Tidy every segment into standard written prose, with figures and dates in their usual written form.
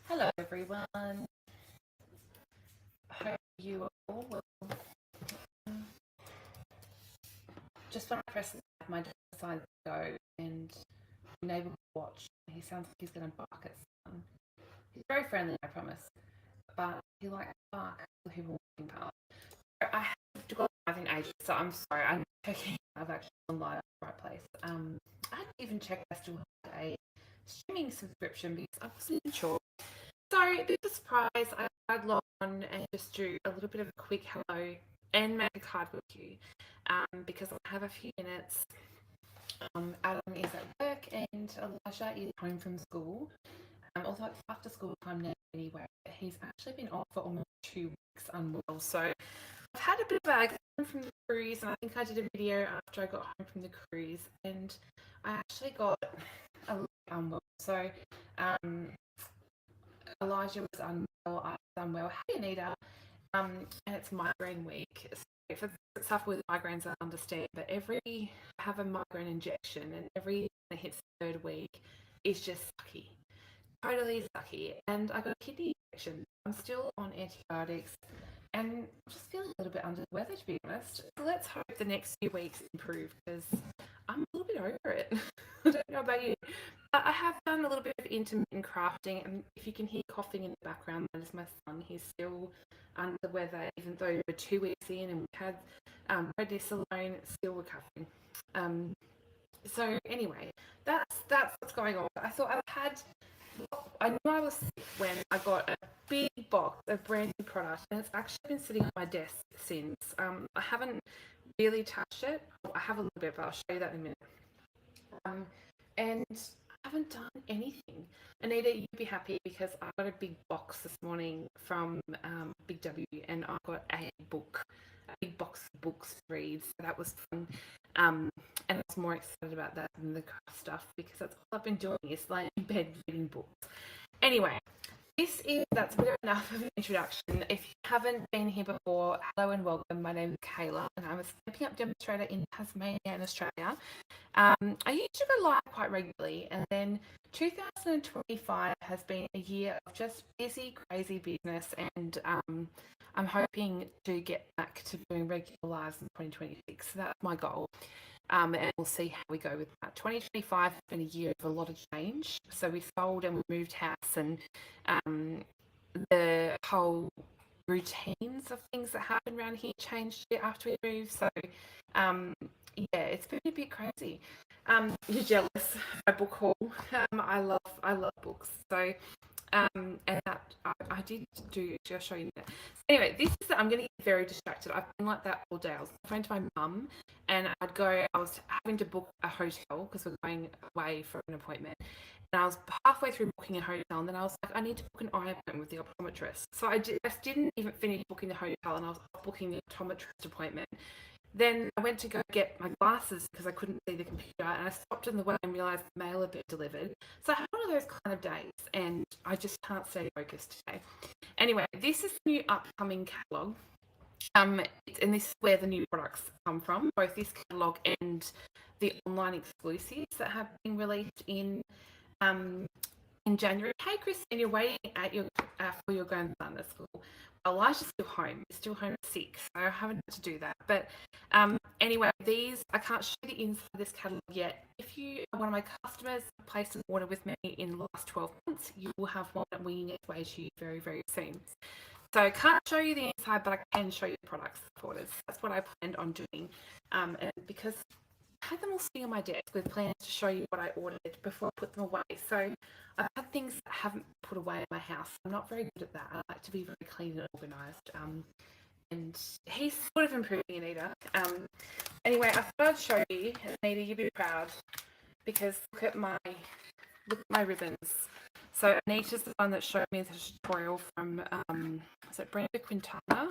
Hello everyone. Hope you all well. Just when I press my dad decided to go and my neighbour will watch. He sounds like he's going to bark at someone. He's very friendly, I promise, but he likes to bark at people walking past. I have got driving ages, so I'm sorry. I'm checking. I've actually gone live at the right place. I hadn't even checked I still had a streaming subscription because I wasn't sure. So, bit of a surprise, I'd log on and just do a little bit of a quick hello and make a card with you because I have a few minutes. Adam is at work and Elijah is home from school. Although it's after school time now anyway, he's actually been off for almost 2 weeks unwell. So I've had a bit of a from the cruise, and I think I did a video after I got home from the cruise, and I actually got a little unwell. So Elijah was unwell, I was unwell. Hey, Anita. And it's migraine week. So for stuff with migraines, I understand, but I have a migraine injection, and every time it hits the third week is just sucky. Totally sucky. And I got a kidney infection. I'm still on antibiotics, and I'm just feeling a little bit under the weather, to be honest. So let's hope the next few weeks improve, because I'm a little bit over it. I don't know about you. I have done a little bit of intermittent crafting, and if you can hear coughing in the background, that is my son. He's still under the weather, even though we're 2 weeks in and we've had prednisolone, still recovering. So anyway, that's what's going on. I thought I knew I was sick when I got a big box of brand new product, and it's actually been sitting on my desk since. I haven't really touched it. I have a little bit, but I'll show you that in a minute. And I haven't done anything. Anita, you'd be happy because I got a big box this morning from Big W, and I got a big box of books to read. So that was fun. And I was more excited about that than the craft stuff, because that's all I've been doing is laying in bed reading books. Anyway, that's a bit enough of an introduction. If you haven't been here before, hello and welcome. My name is Kayla, and I'm a Stampin' Up demonstrator in Tasmania and Australia. I used to go live quite regularly, and then 2025 has been a year of just busy, crazy business, and I'm hoping to get back to doing regular lives in 2026. So that's my goal. And we'll see how we go with that. 2025 has been a year of a lot of change. So we sold and we moved house, and the whole routines of things that happen around here changed after we moved. So yeah, it's been a bit crazy. You're jealous of my book haul. I love books. So and that I did do. I'll show you that. Anyway, I'm getting very distracted. I've been like that all day. I was phoned to my mum, and I was having to book a hotel because we're going away for an appointment. And I was halfway through booking a hotel, and then I was like, I need to book an eye appointment with the optometrist. So I just didn't even finish booking the hotel, and I was booking the optometrist appointment. Then I went to go get my glasses because I couldn't see the computer, and I stopped in the way and realised the mail had been delivered. So I had one of those kind of days, and I just can't stay focused today. Anyway, this is the new upcoming catalogue. And this is where the new products come from, both this catalogue and the online exclusives that have been released in January. Hey, Christine, you're waiting for your grandson at school. Elijah's still home. He's still home sick, so I haven't had to do that. But anyway, I can't show you the inside of this catalogue yet. If you are one of my customers, placed an order with me in the last 12 months, you will have one winging its way to you very, very soon. So I can't show you the inside, but I can show you the products orders. That's what I planned on doing. And because I had them all sitting on my desk with plans to show you what I ordered before I put them away. So I've had things that I haven't put away in my house. I'm not very good at that. I like to be very clean and organised. And he's sort of improving, Anita. Anyway, I thought I'd show you. Anita, you'd be proud, because look at my ribbons. So Anita's the one that showed me the tutorial from is it Brenda Quintana?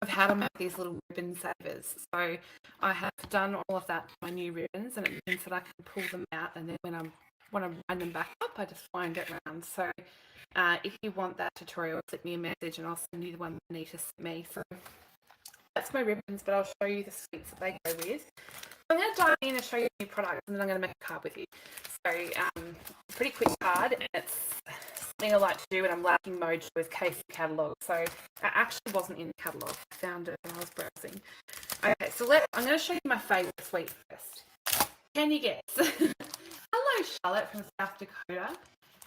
Of how to make these little ribbon savers. So I have done all of that with my new ribbons, and it means that I can pull them out, and then when I want to wind them back up, I just wind it around. So if you want that tutorial, click me a message and I'll send you the one that Anita sent me. So that's my ribbons, but I'll show you the sweets that they go with. I'm going to dive in and show you new products, and then I'm going to make a card with you. So pretty quick card, and it's thing I like to do when I'm lacking mojo is case the catalogue. So it actually wasn't in the catalogue. I found it when I was browsing. Okay, so I'm going to show you my favourite sweet first. Can you guess? Hello, Charlotte from South Dakota.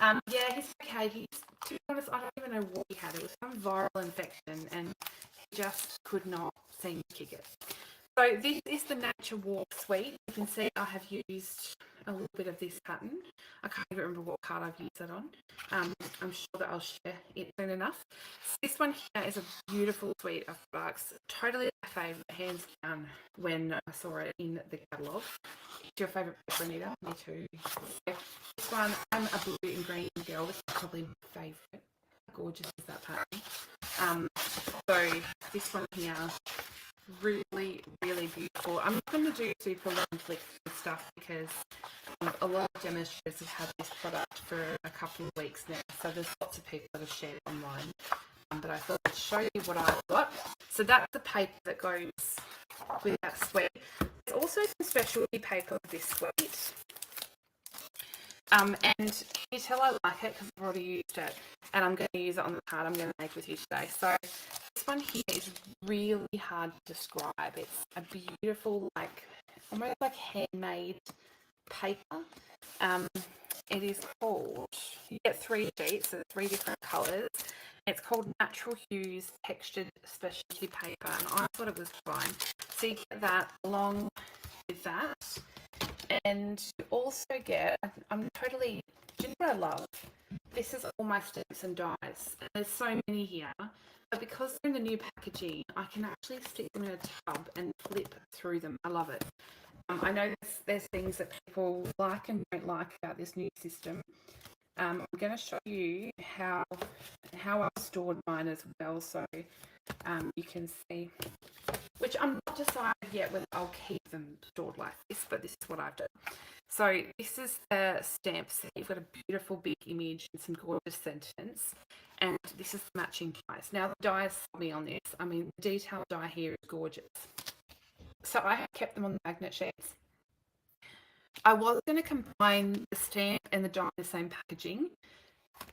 Yeah, he's okay. To be honest, I don't even know what he had. It was some viral infection, and he just could not seem to kick it. So this is the Nature Walk suite. You can see I have used a little bit of this pattern. I can't even remember what card I've used it on. I'm sure that I'll share it soon enough. So this one here is a beautiful suite of products. Totally my favourite, hands down, when I saw it in the catalogue. It's your favourite paper, Anita? Me too. So this one, I'm a blue and green girl. This is probably my favourite. How gorgeous is that pattern? So this one here, really, really beautiful. I'm not going to do super long flicks and stuff because a lot of demonstrators have had this product for a couple of weeks now, so there's lots of people that have shared it online. But I thought I'd show you what I've got. So that's the paper that goes with that suite. There's also some specialty paper with this suite. And can you tell I like it because I've already used it, and I'm going to use it on the card I'm going to make with you today. So this one here is really hard to describe. It's a beautiful, almost like handmade paper. It is called, you get 3 sheets, so 3 different colours. It's called Natural Hues Textured Specialty Paper, and I thought it was fine. So you get that along with that. And you also get, do you know what I love? This is all my stamps and dies. There's so many here, but because they're in the new packaging, I can actually stick them in a tub and flip through them. I love it. I know there's things that people like and don't like about this new system. I'm going to show you how I've stored mine as well, so you can see, which I'm not decided yet whether I'll keep them stored like this, but this is what I've done. So this is the stamp set. You've got a beautiful big image and some gorgeous sentiments, and this is the matching dies. Now the dies sold me on this. I mean, the detailed die here is gorgeous. So I have kept them on the magnet sheets. I was going to combine the stamp and the die in the same packaging,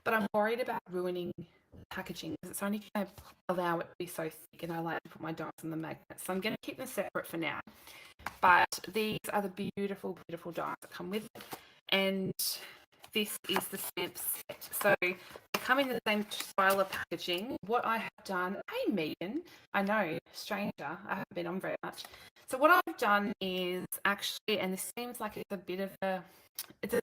but I'm worried about ruining the packaging because it's only going to allow it to be so thick, and I like to put my dies on the magnet. So I'm going to keep them separate for now. But these are the beautiful, beautiful dies that come with it. And this is the stamp set. So they come in the same style of packaging. What I have done, hey Megan, I know, stranger, I haven't been on very much. So what I've done is actually, and this seems like it's a bit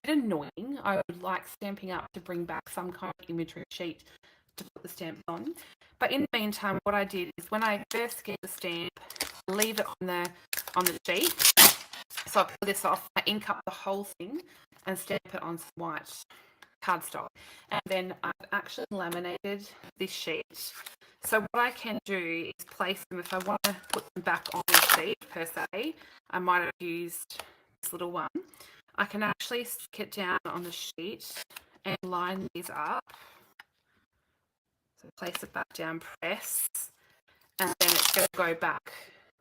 annoying. I would like Stampin' Up to bring back some kind of imagery sheet to put the stamps on. But in the meantime, what I did is when I first get the stamp, leave it on the sheet. So I pull this off, I ink up the whole thing and stamp it on some white cardstock. And then I've actually laminated this sheet. So what I can do is place them, if I want to put them back on the sheet per se, I might have used this little one. I can actually stick it down on the sheet and line these up. So place it back down, press, and then it's going to go back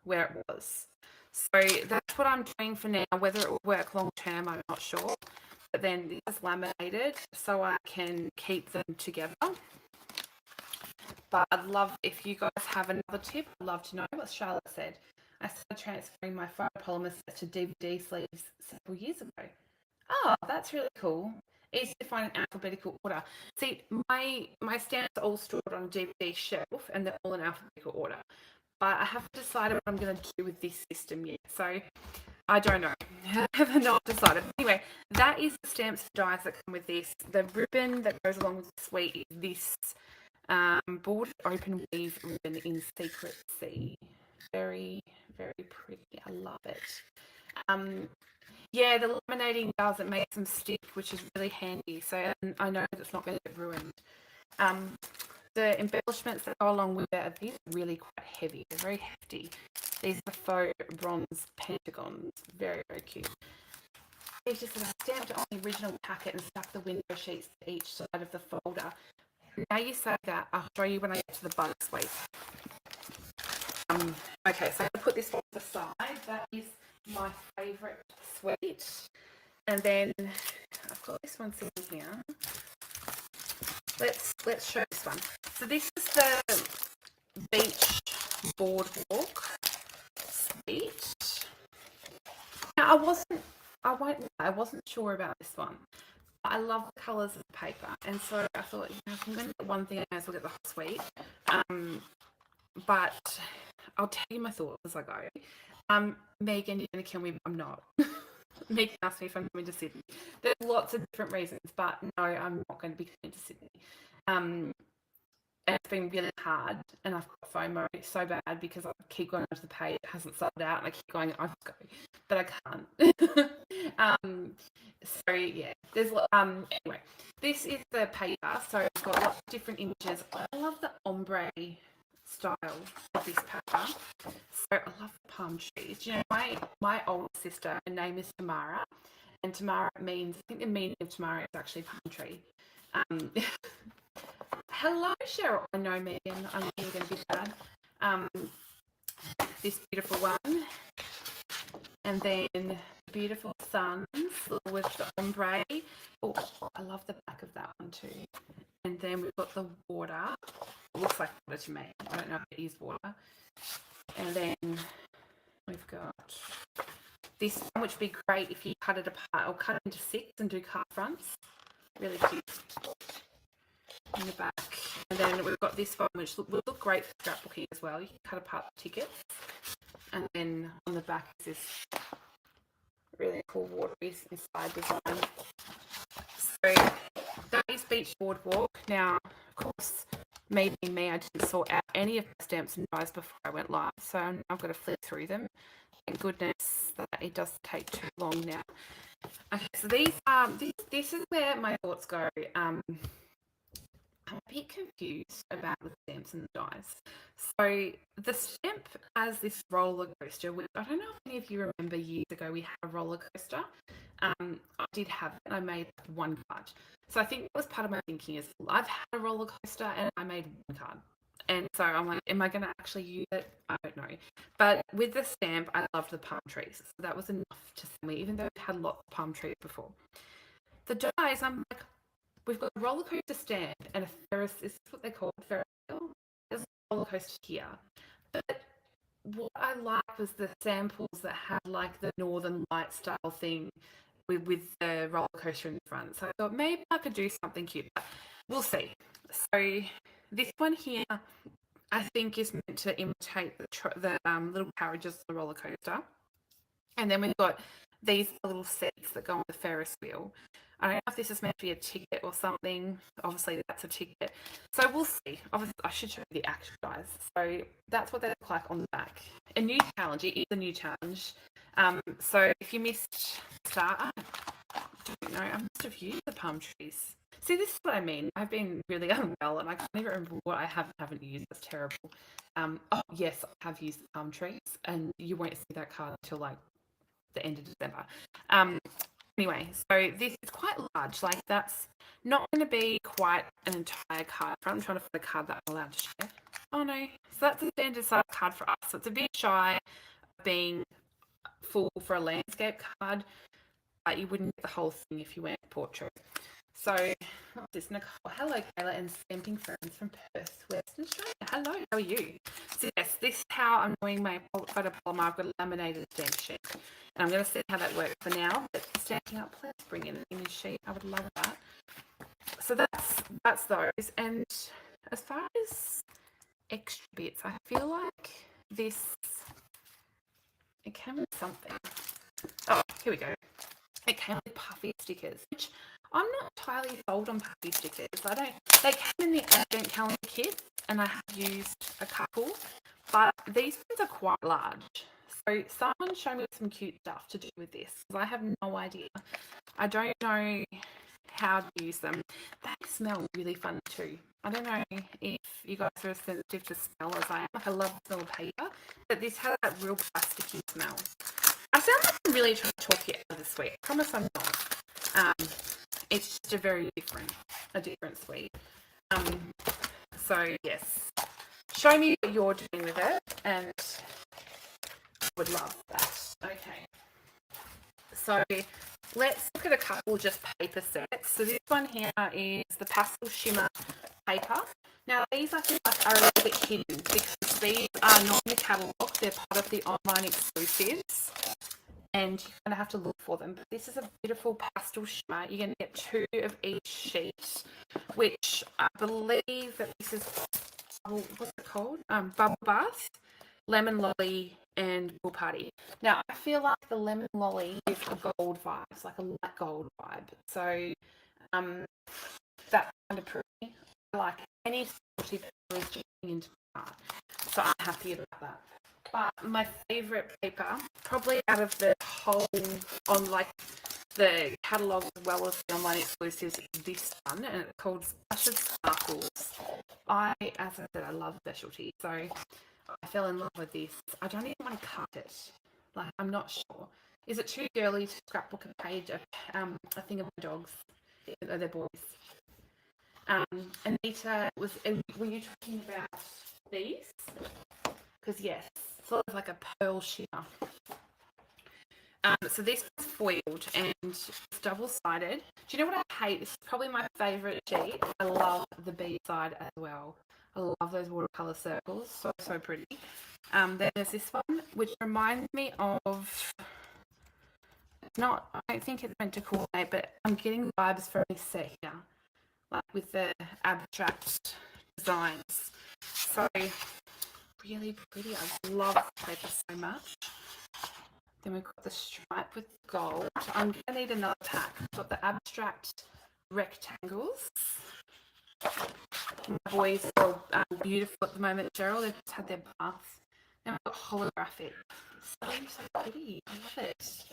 where it was. So that's what I'm doing for now. Whether it will work long term, I'm not sure. But then this is laminated so I can keep them together. But I'd love, if you guys have another tip, I'd love to know what Charlotte said. I started transferring my photopolymer set to DVD sleeves several years ago. Oh, that's really cool. Easy to find in alphabetical order. See, my stamps are all stored on a DVD shelf and they're all in alphabetical order. But I haven't decided what I'm going to do with this system yet. So I don't know. I have not decided. Anyway, that is the stamps and dies that come with this. The ribbon that goes along with the suite is this bordered open weave ribbon in Secret Sea. Very, very pretty. I love it. Yeah, the laminating does, it makes them stick, which is really handy. So I know that it's not going to get ruined. The embellishments that go along with it, these are really quite heavy. They're very hefty. These are faux bronze pentagons. Very, very cute. These just stamped on the original packet and stuck the window sheets to each side of the folder. Now you say that, I'll show you when I get to the bug suite. Okay, so I'll put this on the side. That is my favourite suite. And then I've got this one sitting here. let's show this one. So this is the beach boardwalk suite. Now I wasn't sure about this one. I love the colours of the paper, and so I thought, if I'm going to get one thing, I may as well get the whole suite. But I'll tell you my thoughts as I go. Megan, you're going to kill me, but I'm not. Megan asked me if I'm coming to Sydney. There's lots of different reasons, but no, I'm not going to be coming to Sydney. And it's been really hard, and I've got FOMO so bad because I keep going onto the page, it hasn't sold out, and I keep going, I must go, but I can't. So yeah, there's anyway, this is the paper, so I've got lots of different images. I love the ombre style of this paper. So I love the palm trees. You know, my older sister, her name is Tamara, and Tamara means, I think the meaning of Tamara is actually palm tree. Hello, Cheryl. I know, Megan. I know you're going to be sad. This beautiful one. And then beautiful suns with the ombre. Oh, I love the back of that one too. And then we've got the water. It looks like water to me. I don't know if it is water. And then we've got this one, which would be great if you cut it apart or cut it into 6 and do card fronts. Really cute. In the back. And then we've got this one, which will look great for scrapbooking as well. You can cut apart the tickets. And then on the back is this really cool watery inside design. So that is Beach Boardwalk. Now, of course, me being me, I didn't sort out any of my stamps and dies before I went live. So I've got to flip through them. Thank goodness that it doesn't take too long now. Okay, so these this is where my thoughts go. I'm a bit confused about the stamps and the dies. So the stamp has this roller coaster, which I don't know if any of you remember years ago we had a roller coaster. I did have it, and I made one card. So I think that was part of my thinking is I've had a roller coaster and I made one card. And so I'm like, am I going to actually use it? I don't know. But with the stamp, I loved the palm trees. So that was enough to sell me, even though we had lots of palm trees before. The dies, I'm like, we've got a roller coaster stamp and a Ferris, is this what they call it? Ferris wheel? There's a roller coaster here. But what I liked was the samples that had like the Northern Light style thing with the roller coaster in the front. So I thought maybe I could do something cute. But we'll see. So this one here, I think, is meant to imitate the little carriages of the roller coaster. And then we've got these little seats that go on the Ferris wheel. I don't know if this is meant to be a ticket or something. Obviously, that's a ticket. So we'll see. Obviously, I should show you the actual guys. So that's what they look like on the back. A new challenge. It is a new challenge. So if you missed start, I don't know. I must have used the palm trees. See, this is what I mean. I've been really unwell, and I can't even remember what I haven't used. That's terrible. Oh, yes, I have used the palm trees, and you won't see that card until like the end of December. Anyway, so this is quite large. Like, that's not going to be quite an entire card. I'm trying to find a card that I'm allowed to share. Oh, no. So that's a standard size card for us. So it's a bit shy of being full for a landscape card, but you wouldn't get the whole thing if you went portrait. So, what's this? Nicole. Hello, Kayla, and Stamping Friends from Perth, Western Australia. Hello, how are you? So, yes, this is how I'm doing my photo polymer. I've got a laminated stamp sheet. And I'm going to see how that works for now. But stamping up, let's bring in an image sheet. I would love that. So, that's those. And as far as extra bits, I feel like this, it came with something. Oh, here we go. It came with puffy stickers, which I'm not entirely sold on puffy stickers. They came in the advent calendar kit, and I have used a couple, but these ones are quite large. So someone show me some cute stuff to do with this, because I have no idea. I don't know how to use them. They smell really fun too. I don't know if you guys are as sensitive to smell as I am. Like, I love the smell of paper, but this has that real plasticky smell. I sound like I'm really trying to talk you out of the sweet. I promise I'm not. It's just a very different sweet. So yes, show me what you're doing with it, and I would love that. Okay. So let's look at a couple just paper sets. So this one here is the Pastel Shimmer paper. Now these I feel like are a little bit hidden because these are not in the catalogue. They're part of the online exclusives, and you kind of have to look for them. But this is a beautiful pastel shimmer. You're going to get 2 of each sheet, which I believe that this is, what's it called? Bubble Bath, Lemon Lolly, and Pool Party. Now I feel like the Lemon Lolly is a gold vibe. It's like a light gold vibe. So that's kind of pretty. I like any specialty paper is jumping into my art. So I'm happy about that. But my favourite paper, probably out of the whole, on like the catalogue as well as the online exclusives, is this one, and it's called Splash of Sparkles. As I said, I love specialty, so I fell in love with this. I don't even want to cut it. Like, I'm not sure. Is it too girly to scrapbook a page of a thing of my dogs? They're boys. Anita, were you talking about these? Because yes, sort of like a pearl shimmer. So this is foiled and it's double-sided. Do you know what I hate? This is probably my favourite sheet. I love the B side as well. I love those watercolour circles. So, so pretty. Then there's this one, which reminds me of... I don't think it's meant to coordinate, but I'm getting vibes from this set here. Like with the abstract designs. So really pretty. I love this paper so much. Then we've got the stripe with gold. I'm going to need another pack. We've got the abstract rectangles. My boys are beautiful at the moment, Cheryl. They've just had their bath. And we've got holographic. So pretty. I love it.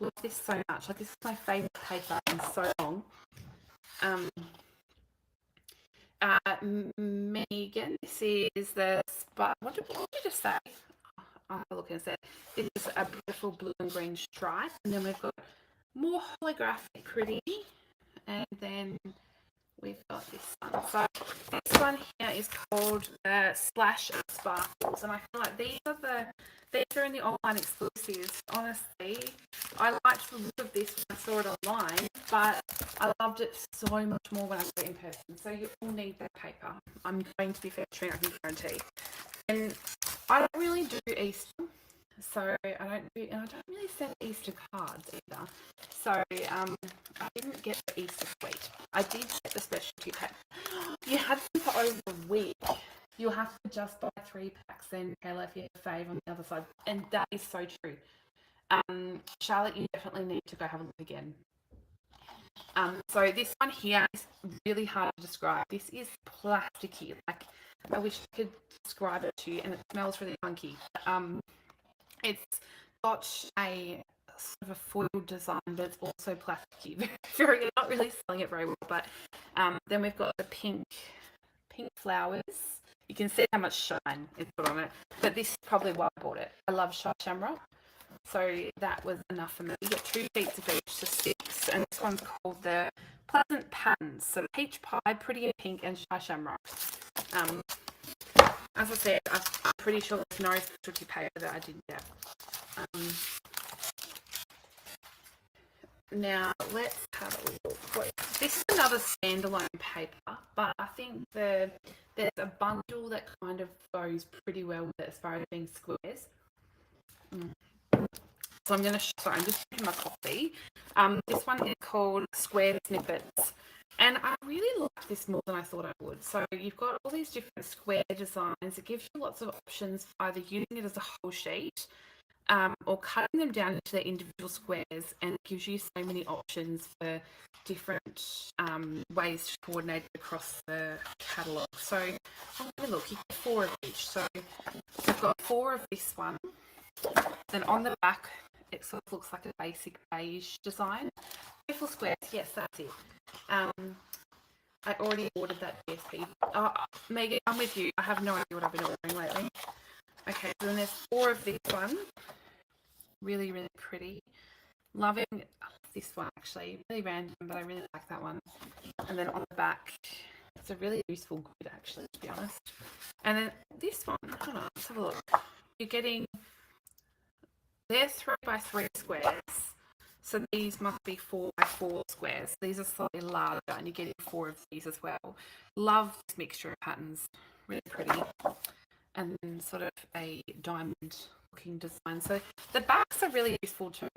Love this so much. Like, this is my favourite paper in so long. Megan, this is the what did you just say? I'll have a look and say this is a beautiful blue and green stripe, and then we've got more holographic pretty, and then we've got this one. So this one here is called the Splash of Sparkles, and I feel like these are in the online exclusives. Honestly, I liked the look of this when I saw it online, but I loved it so much more when I saw it in person. So you all need that paper. I'm going to be featuring, I can guarantee. And I don't really do Easter, so I don't really send Easter cards either. So I didn't get the Easter sweet. I did get the specialty pack. You had them for over a week. You'll have to just buy 3 packs then, Kayla, if you have a fave on the other side. And that is so true. Charlotte, you definitely need to go have a look again. So this one here is really hard to describe. This is plasticky. Like, I wish I could describe it to you, and it smells really funky. It's got a sort of a foiled design, but it's also plasticky. Very, not really selling it very well. But then we've got the pink flowers. You can see how much shine is put on it. But this is probably why I bought it. I love shamrock. So that was enough for me. You get 2 sheets of each, so 6. And this one's called the Pleasant Patterns. So peach pie, pretty and pink, and shamrock. As I said, I'm pretty sure there's no specialty paper that I didn't get. Now, let's have a look. This is another standalone paper, but I think there's a bundle that kind of goes pretty well with it as far as being squares. So I'm just drinking my coffee. This one is called Square Snippets. And I really like this more than I thought I would. So you've got all these different square designs. It gives you lots of options for either using it as a whole sheet or cutting them down into their individual squares, and it gives you so many options for different ways to coordinate across the catalogue. So I'm going to look, you get 4 of each. So I've got 4 of this one. Then on the back, it sort of looks like a basic beige design. Beautiful squares, yes, that's it. I already ordered that DSP. Megan, I'm with you. I have no idea what I've been ordering lately. Okay, so then there's 4 of this one. Really, really pretty. Loving this one, actually. Really random, but I really like that one. And then on the back, it's a really useful grid, actually, to be honest. And then this one, hold on, let's have a look. You're getting... They're 3 by 3 squares, So these must be 4x4 squares. These are slightly larger, and you get 4 of these as well. Love this mixture of patterns, really pretty. And then sort of a diamond looking design. So the backs are really useful too.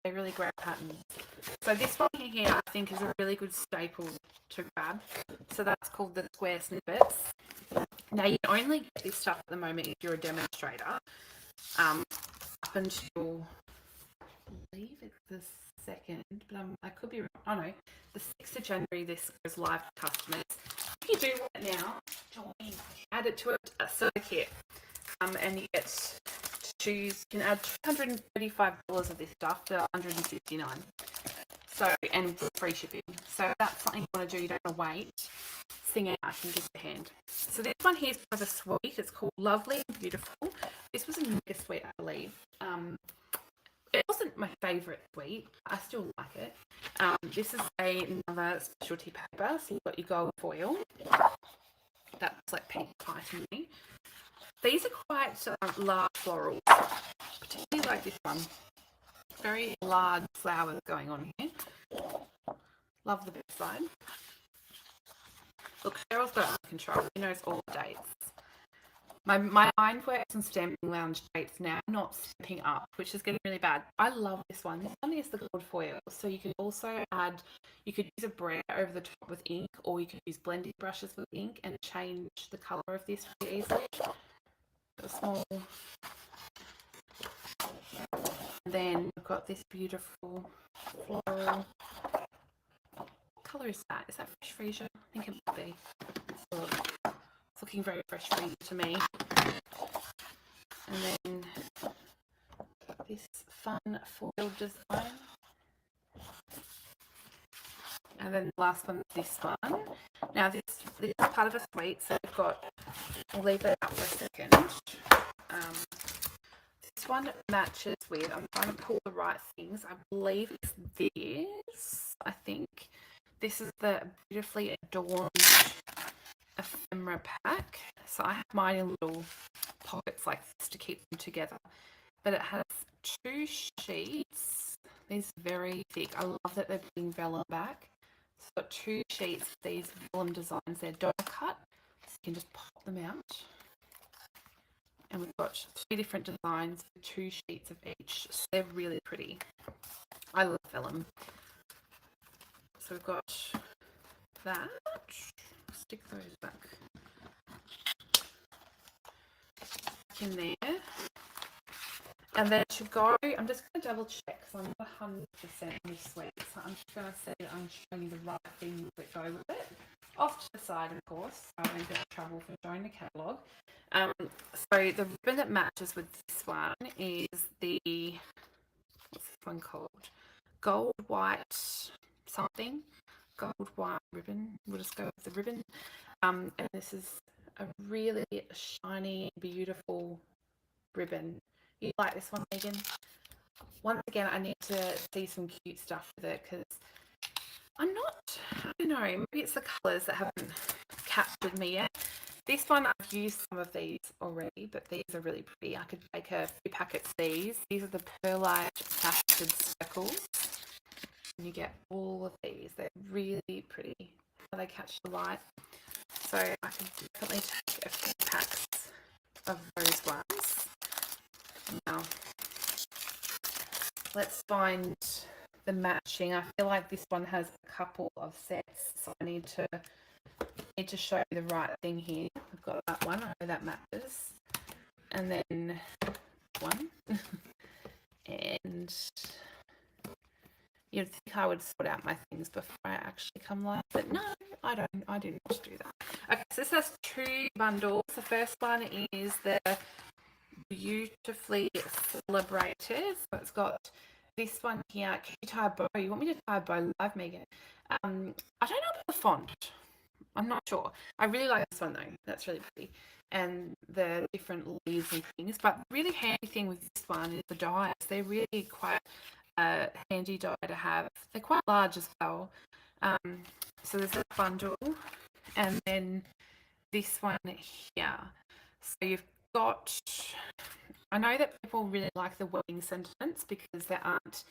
They're really great patterns. So this one here I think is a really good staple to grab. So that's called the square snippets. Now you only get this stuff at the moment if you're a demonstrator. Up until, I believe it's the 2nd, but I could be wrong. Oh no, the 6th of January this goes live to customers. If you do want it now, join, add it to a starter kit. And you get to choose, you can add $235 of this stuff to $159. So, and free shipping. So if that's something you want to do, you don't want to wait, sing out, I can give you a hand. So this one here is kind of a suite. It's called Lovely and Beautiful. This was a mega suite, I believe. It wasn't my favourite suite. I still like it. This is another specialty paper. So you've got your gold foil. That's like pink pie to me. These are quite large florals, particularly like this one. Very large flowers going on here. Love the back side. Look, Cheryl's got it under control. She knows all the dates. My mind works on Stampin' Lounge dates now, not stamping up, which is getting really bad. I love this one. This one is the gold foil. So you can also add, you could use a brayer over the top with ink, or you could use blending brushes with ink and change the colour of this really easily. A small. And then we've got this beautiful floral. What colour is that? Is that fresh freesia? I think it might be. It's looking very fresh freesia to me. And then this fun foil design. And then the last one is this one. Now this is part of a suite, so we've got, I'll leave that out for a second. This one matches with, I'm trying to pull the right things. I believe it's this. I think this is the beautifully adorned ephemera pack. So I have mine in little pockets like this to keep them together. But it has 2 sheets. These are very thick. I love that they're putting vellum back. It's got 2 sheets of these vellum designs. They're die cut, so you can just pop them out. And we've got 3 different designs with 2 sheets of each. So they're really pretty. I love vellum. So we've got that. Stick those back in there. And then it should go, I'm just going to double check because I'm not 100% on this suite. So I'm just going to say that I'm showing you the right things that go with it. Off to the side, of course, so I don't get in trouble for showing the catalogue. So the ribbon that matches with this one is the, what's this one called? Gold white something. Gold white ribbon. We'll just go with the ribbon. And this is a really shiny, beautiful ribbon. You like this one, Megan? Once again, I need to see some cute stuff with it because I don't know, maybe it's the colours that haven't captured me yet. This one, I've used some of these already, but these are really pretty. I could make a few packets of these. These are the perlite faceted circles. And you get all of these. They're really pretty. They catch the light. So I can definitely take a few packs of those ones. Now, let's find the matching. I feel like this one has a couple of sets, so I need to show you the right thing here. I've got that one. I know that matches. And then one. And you'd think I would sort out my things before I actually come live, but no, I don't. I didn't do that. Okay, so this has 2 bundles. The first one is the Beautifully Celebrated. So it's got this one here. Can you tie a bow? You want me to tie a bow live, Megan? I don't know about the font. I'm not sure. I really like this one though. That's really pretty. And the different leaves and things. But the really handy thing with this one is the dies. They're really quite handy die to have. They're quite large as well. So there's a bundle. And then this one here. So you've got, I know that people really like the wedding sentiments because there aren't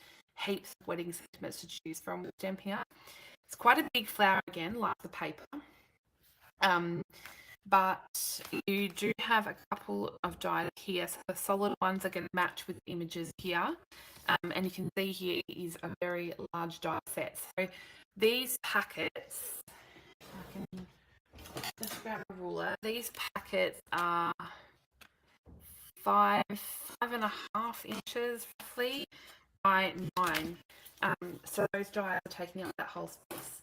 heaps of wedding sentiments to choose from with Stampin' Up. It's quite a big flower again, like the paper. But you do have a couple of dies here. So the solid ones are going to match with the images here. And you can see here is a very large die set. So these packets, I can just grab a ruler. These packets are 5.5 inches roughly by 9. So those die are taking up that whole space.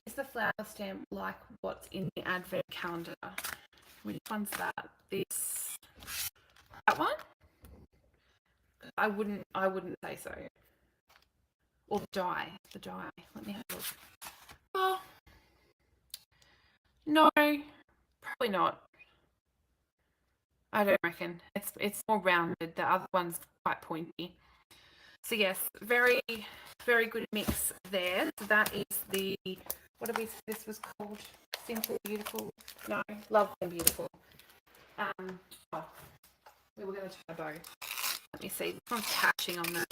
Is the flower stamp like what's in the advent calendar? Which one's that? That one? I wouldn't say so. Or the die. Let me have a look. Oh, no, probably not. I don't reckon. It's more rounded. The other one's quite pointy. So yes, very, very good mix there. So that is the, what did we say this was called? Simple Beautiful? No, Love and Beautiful. Oh, we were going to try a bow. Let me see. This one's catching on that.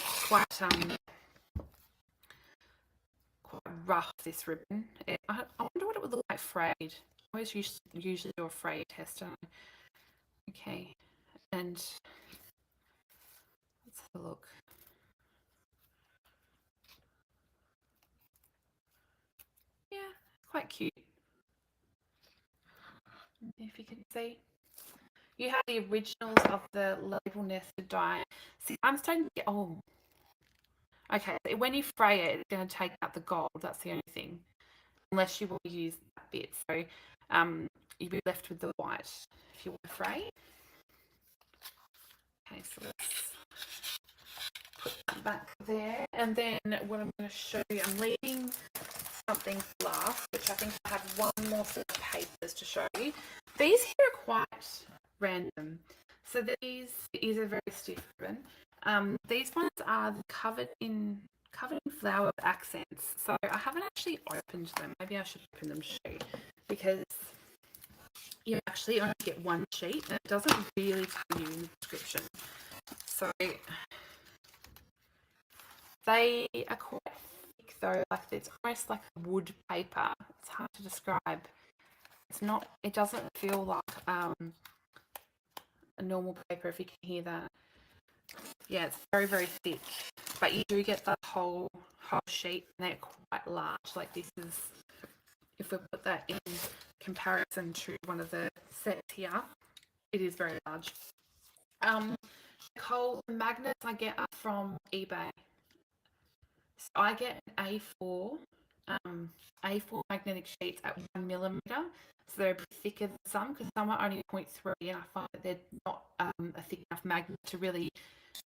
Quite rough, this ribbon. I wonder what it would look like frayed. I always usually do a frayed test, don't I? Okay, and let's have a look. Yeah, quite cute. If you can see. You have the originals of the label nested die. See, I'm starting to get, oh. Okay, when you fray it, it's going to take out the gold. That's the only thing. Unless you want to use that bit. So you'll be left with the white if you want to fray. Okay, so let's put that back there. And then what I'm going to show you, I'm leaving something for last, which I think I have one more set of papers to show you. These here are quite random. So these is a very stiff ribbon. These ones are covered in flower accents. So I haven't actually opened them. Maybe I should open them to show you, because you actually only get one sheet and it doesn't really tell you in the description. So they are quite thick though, like it's almost like wood paper. It's hard to describe. It's not, it doesn't feel like a normal paper, if you can hear that. Yeah, it's very, very thick, but you do get the whole sheet, and they're quite large. Like this is, if we put that in comparison to one of the sets here, it is very large. Nicole, the magnets I get are from eBay. So I get an A4 magnetic sheets at 1mm. So they're a bit thicker than some, because some are only 0.3, and I find that they're not a thick enough magnet to really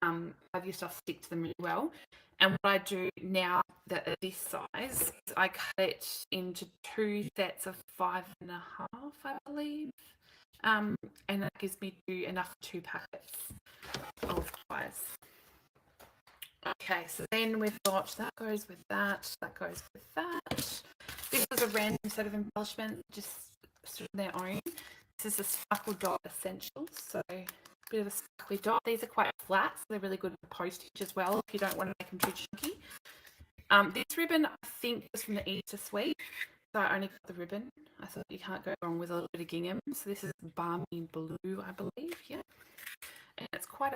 have your stuff stick to them really well. And what I do now that at this size, is I cut it into 2 sets of 5.5, I believe. And that gives me enough for 2 packets of dies. Okay, so then we've got, that goes with that, that goes with that. This was a random set of embellishments, just stood on their own. This is a Sparkle Dot Essentials, so a bit of a sparkly dot. These are quite flat, so they're really good for postage as well if you don't want to make them too chunky. This ribbon, I think, was from the Easter Suite, so I only got the ribbon. I thought you can't go wrong with a little bit of gingham. So this is Balmy Blue, I believe, yeah. And it's quite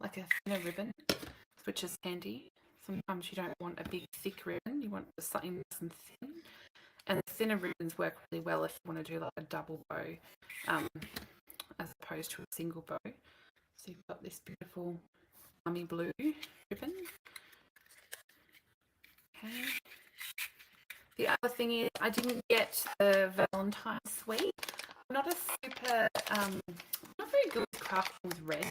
like a thinner ribbon, which is handy. Sometimes you don't want a big thick ribbon, you want something nice and thin. And the thinner ribbons work really well if you want to do like a double bow, as opposed to a single bow. So you've got this beautiful army blue ribbon. Okay. The other thing is, I didn't get the Valentine's suite. I'm not a super, not very good at crafting with red.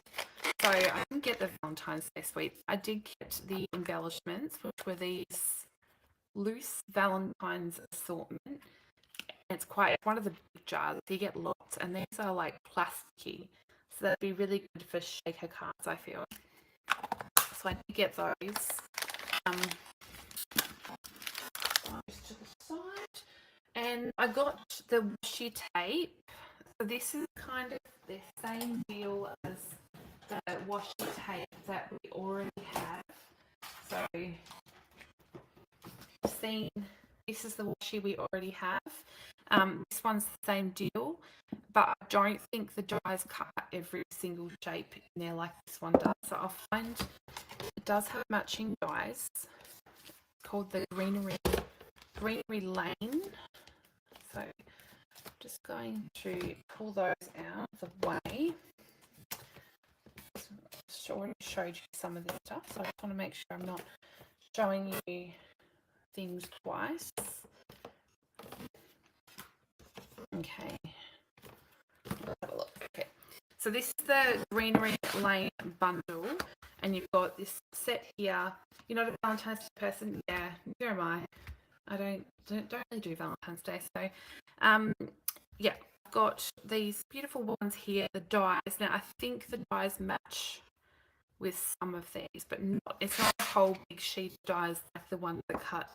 So I didn't get the Valentine's Day suite. I did get the embellishments, which were these loose Valentine's assortment. And it's one of the big jars. So you get lots, and these are like plasticky. So that'd be really good for shaker cards, I feel. So I did get those. To the side. And I got the washi tape. So this is kind of the same deal as the washi tape that we already have. So seen, this is the washi we already have. This one's the same deal, but I don't think the dies cut every single shape in there like this one does. So I'll find it does have matching dies called the Greenery Lane. So I'm just going to pull those out of the way. I've already showed you some of this stuff, so I just want to make sure I'm not showing you things twice. Okay, let's have a look. Okay, so this is the Greenery Lane bundle, and you've got this set here. You're not a Valentine's Day person? Yeah, neither am I. I don't really do Valentine's Day, so yeah, I've got these beautiful ones here, the dies. Now I think the dies match with some of these, but it's not a whole big sheet of dies like the ones that cut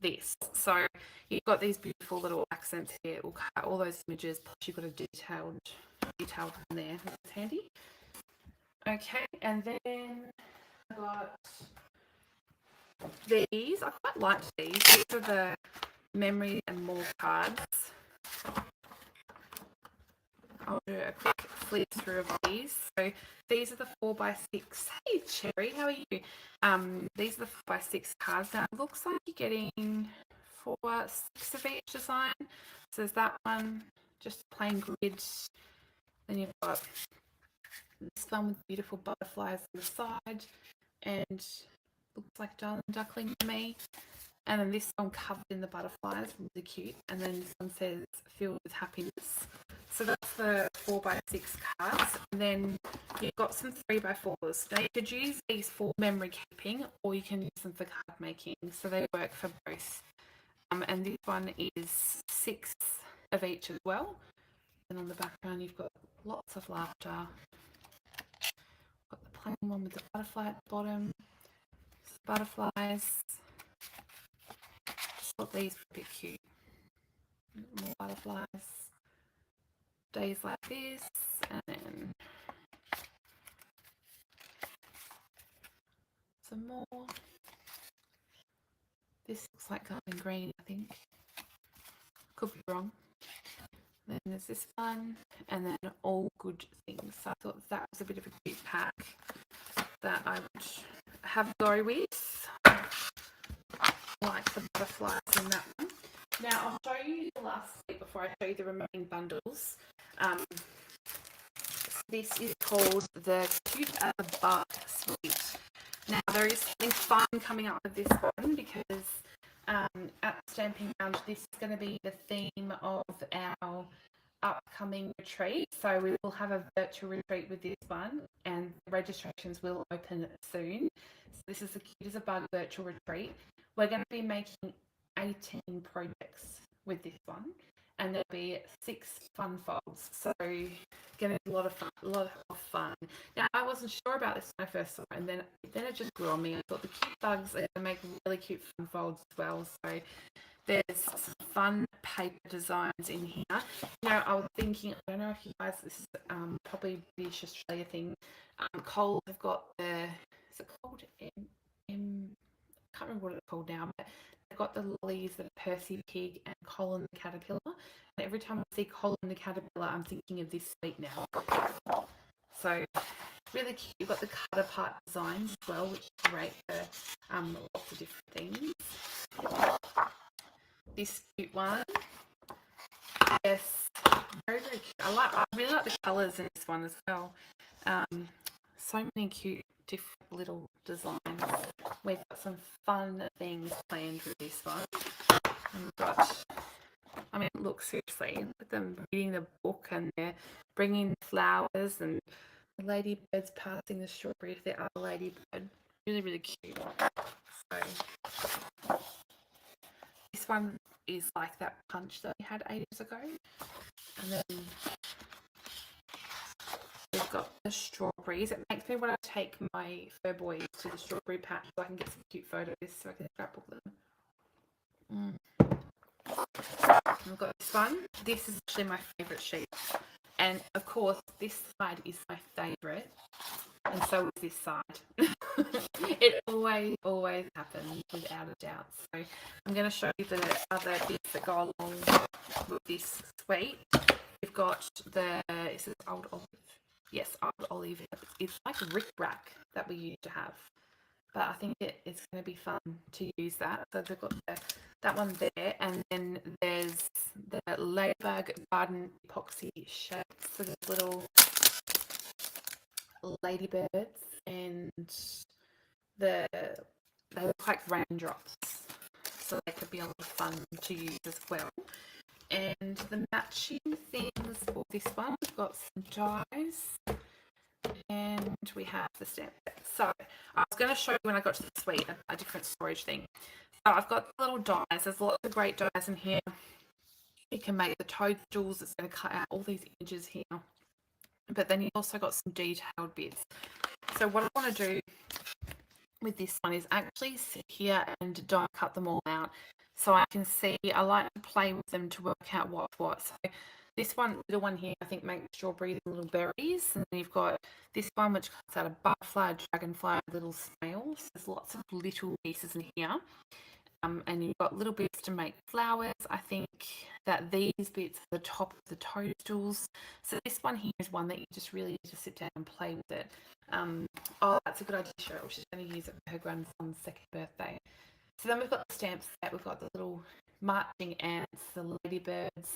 this. So you've got these beautiful little accents here. It will cut all those images, plus you've got a detailed one there. That's handy. Okay, and then I got these. I quite liked these. These are the memory and more cards. I'll do a quick flip through of these. So these are the 4x6. Hey Cherry, how are you? These are the 4x6 cards. Now it looks like you're getting 6 of each design. So there's that one, just plain grid. Then you've got this one with beautiful butterflies on the side, and looks like Darling Duckling to me. And then this one covered in the butterflies, really cute. And then this one says filled with happiness. So that's the 4x6 cards. And then you've got some 3x4s. Now you could use these for memory keeping, or you can use them for card making. So they work for both. And this one is 6 of each as well. And on the background you've got lots of laughter. Got the plain one with the butterfly at the bottom. Butterflies. Just thought these were a bit cute. More butterflies. Days like this, and then some more. This looks like golden green, I think. Could be wrong. Then there's this one, and then all good things. So I thought that was a bit of a cute pack that I would have a go with. Like the butterflies in that one. Now I'll show you the last bit before I show you the remaining bundles. This is called the Cute as a Bug Suite. Now there is something fun coming up with this one because at Stampin' Lounge this is going to be the theme of our upcoming retreat. So we will have a virtual retreat with this one, and registrations will open soon. So this is the Cute as a Bug virtual retreat. We're going to be making 18 projects with this one, and there'll be 6 fun folds. So going to be a lot of fun. Now I wasn't sure about this when I first saw it, and then it just grew on me. I thought the cute bugs are going to make really cute fun folds as well. So there's some fun paper designs in here. Now I was thinking, I don't know if you guys, this is probably a British Australia thing. Cole have got the, is it called I can't remember what it's called now, but they've got the lollies that are Percy Pig and Colin the Caterpillar. And every time I see Colin the Caterpillar, I'm thinking of this suite now. So really cute. You've got the cut apart designs as well, which is great for lots of different things. This cute one. Yes, very, very cute. I really like the colours in this one as well. So many cute different little designs. We've got some fun things planned with this one. And we've got, I mean, look, seriously, look at them reading the book, and they're bringing flowers, and the ladybird's passing the strawberry to the other ladybird. Really, really cute. So this one is like that punch that we had ages ago. And then we've got the strawberries. It makes me want to take my fur boys to the strawberry patch so I can get some cute photos so I can scrapbook them. I've got this one. This is actually my favourite sheet. And of course, this side is my favourite. And so is this side. It always happens without a doubt. So I'm going to show you the other bits that go along with this suite. We've got is this old olive? Yes, old olive. It's like rickrack that we used to have. But I think it's going to be fun to use that. So they've got that one there, and then there's the Ladybug Garden Epoxy shapes. So there's little ladybirds, and they look like raindrops. So they could be a lot of fun to use as well. And the matching things for this one, we've got some dies. And we have the stamp set. So I was going to show you when I got to the suite a different storage thing. So I've got the little dies. There's lots of great dies in here. You can make the toadstools. It's going to cut out all these images here. But then you've also got some detailed bits. So what I want to do with this one is actually sit here and die cut them all out so I can see. I like to play with them to work out what's what. So this one, little one here, I think makes strawberries and little berries. And then you've got this one which cuts out a butterfly, a dragonfly, little snails. There's lots of little pieces in here. And you've got little bits to make flowers. I think that these bits are the top of the toadstools. So this one here is one that you just really need to sit down and play with it. Oh, that's a good idea, Cheryl. She's going to use it for her grandson's 2nd birthday. So then we've got the stamp set. We've got the little marching ants, the ladybirds,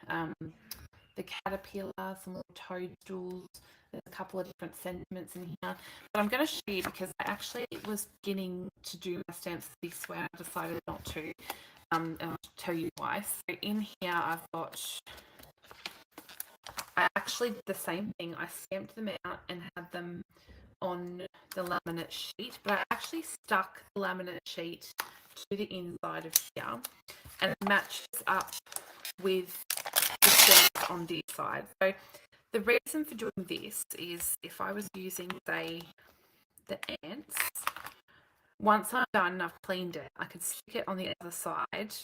the caterpillar, some little toadstools. There's a couple of different sentiments in here. But I'm going to show you because I actually was beginning to do my stamps this way. I decided not to. And I'll tell you why. So in here I've got... I actually did the same thing. I stamped them out and had them on the laminate sheet. But I actually stuck the laminate sheet to the inside of here. And it matches up with the stamps on this side. So the reason for doing this is if I was using, say, the ants, once I'm done and I've cleaned it, I can stick it on the other side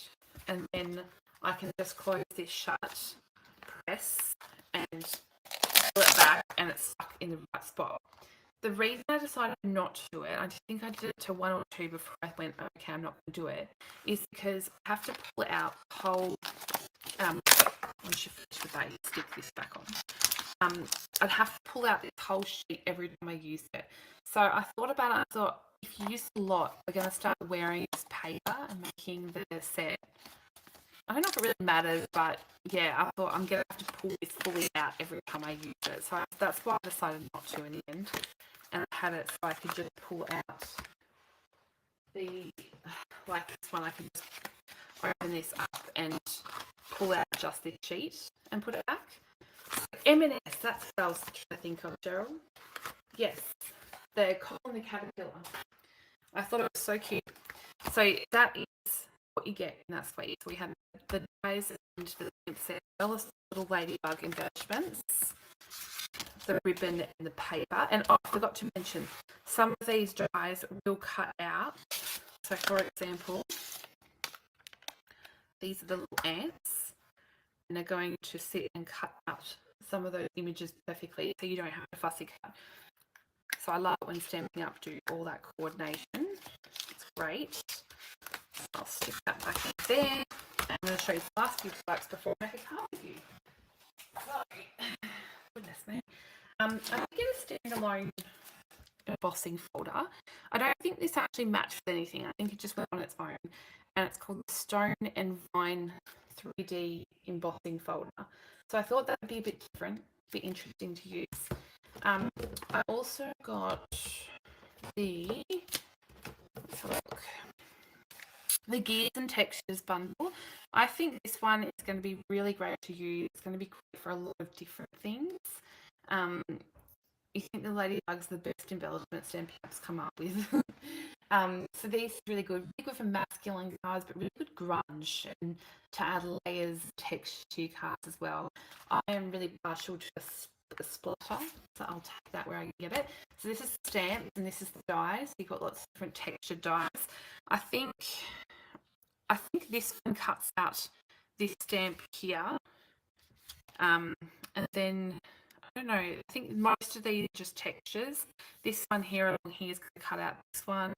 and then I can just close this shut, press, and pull it back and it's stuck in the right spot. The reason I decided not to do it, I think I did it to 1 or 2 before I went, okay, I'm not going to do it, is because I have to pull it out whole, once you finish with that, you stick this back on. I'd have to pull out this whole sheet every time I use it. So I thought about it. I thought, if you use a lot, we're going to start wearing this paper and making the set. I don't know if it really matters, but yeah, I thought I'm going to have to pull this fully out every time I use it. So that's why I decided not to in the end. And I had it so I could just pull out like this one, I can just open this up and pull out just this sheet and put it back. M&S, that's what I was trying to think of, Cheryl. Yes, the Cole and the Caterpillar. I thought it was so cute. So that is what you get in that suite. So we have the dies and the stamp set, as well as the little ladybug embellishments, the ribbon and the paper. And I forgot to mention, some of these dies will cut out. So for example, these are the little ants, and they're going to sit and cut out some of those images perfectly, so you don't have a fussy cut. So I love it when Stampin' Up do all that coordination. It's great. I'll stick that back in there. I'm going to show you the last few products before I make a card with you. Sorry. Goodness me. I did get a standalone embossing folder. I don't think this actually matched with anything. I think it just went on its own. And it's called the Stone and Vine 3D embossing folder. So I thought that would be a bit different, a bit interesting to use. I also got the, let's have a look, the Gears and Textures bundle. I think this one is going to be really great to use. It's going to be great for a lot of different things. You think the Ladybug's the best embellishment Stampin' Up's come up with. So these are really good for masculine cards, but really good grunge and to add layers of texture to your cards as well. I am really partial to a splatter, so I'll take that where I can get it. So this is the stamp and this is the dies. You've got lots of different textured dies. I think this one cuts out this stamp here. And then, I don't know, I think most of these are just textures. This one here along here is going to cut out this one,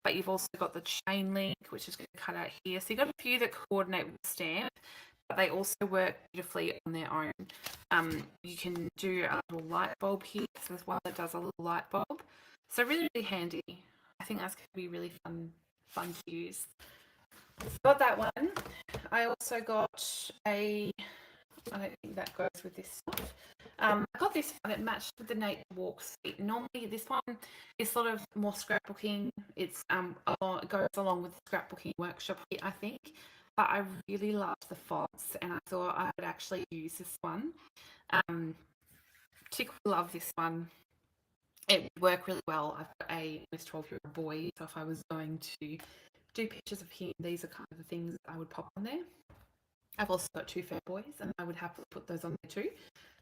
but you've also got the chain link, which is going to cut out here. So you've got a few that coordinate with the stamp, but they also work beautifully on their own. You can do a little light bulb here. So there's one that does a little light bulb. So really, really handy. I think that's going to be really fun to use. Got that one. I also got a, I don't think that goes with this stuff. I got this one. It matched with the Nature Walk suite. Normally, this one is sort of more scrapbooking. It's it goes along with the scrapbooking workshop here, I think. But I really loved the fonts, and I thought I would actually use this one. Particularly love this one. It would work really well. I've got a 12-year-old boy, so if I was going to do pictures of him, these are kind of the things I would pop on there. I've also got 2 fair boys, and I would happily put those on there too.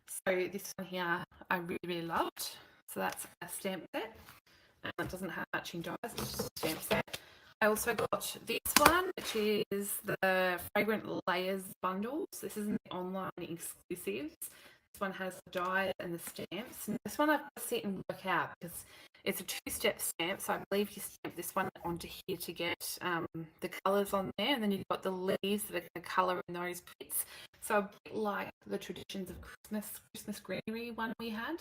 So this one here I really, really loved. So that's a stamp set. It doesn't have matching dies, it's just a stamp set. I also got this one, which is the Fragrant Layers bundles. This is an online exclusive. This one has the dies and the stamps. And this one I've got to sit and work out because it's a 2-step stamp. So I believe you stamp this one onto here to get the colours on there, and then you've got the leaves that are going to colour in those bits. So a bit like the traditions of Christmas greenery one we have,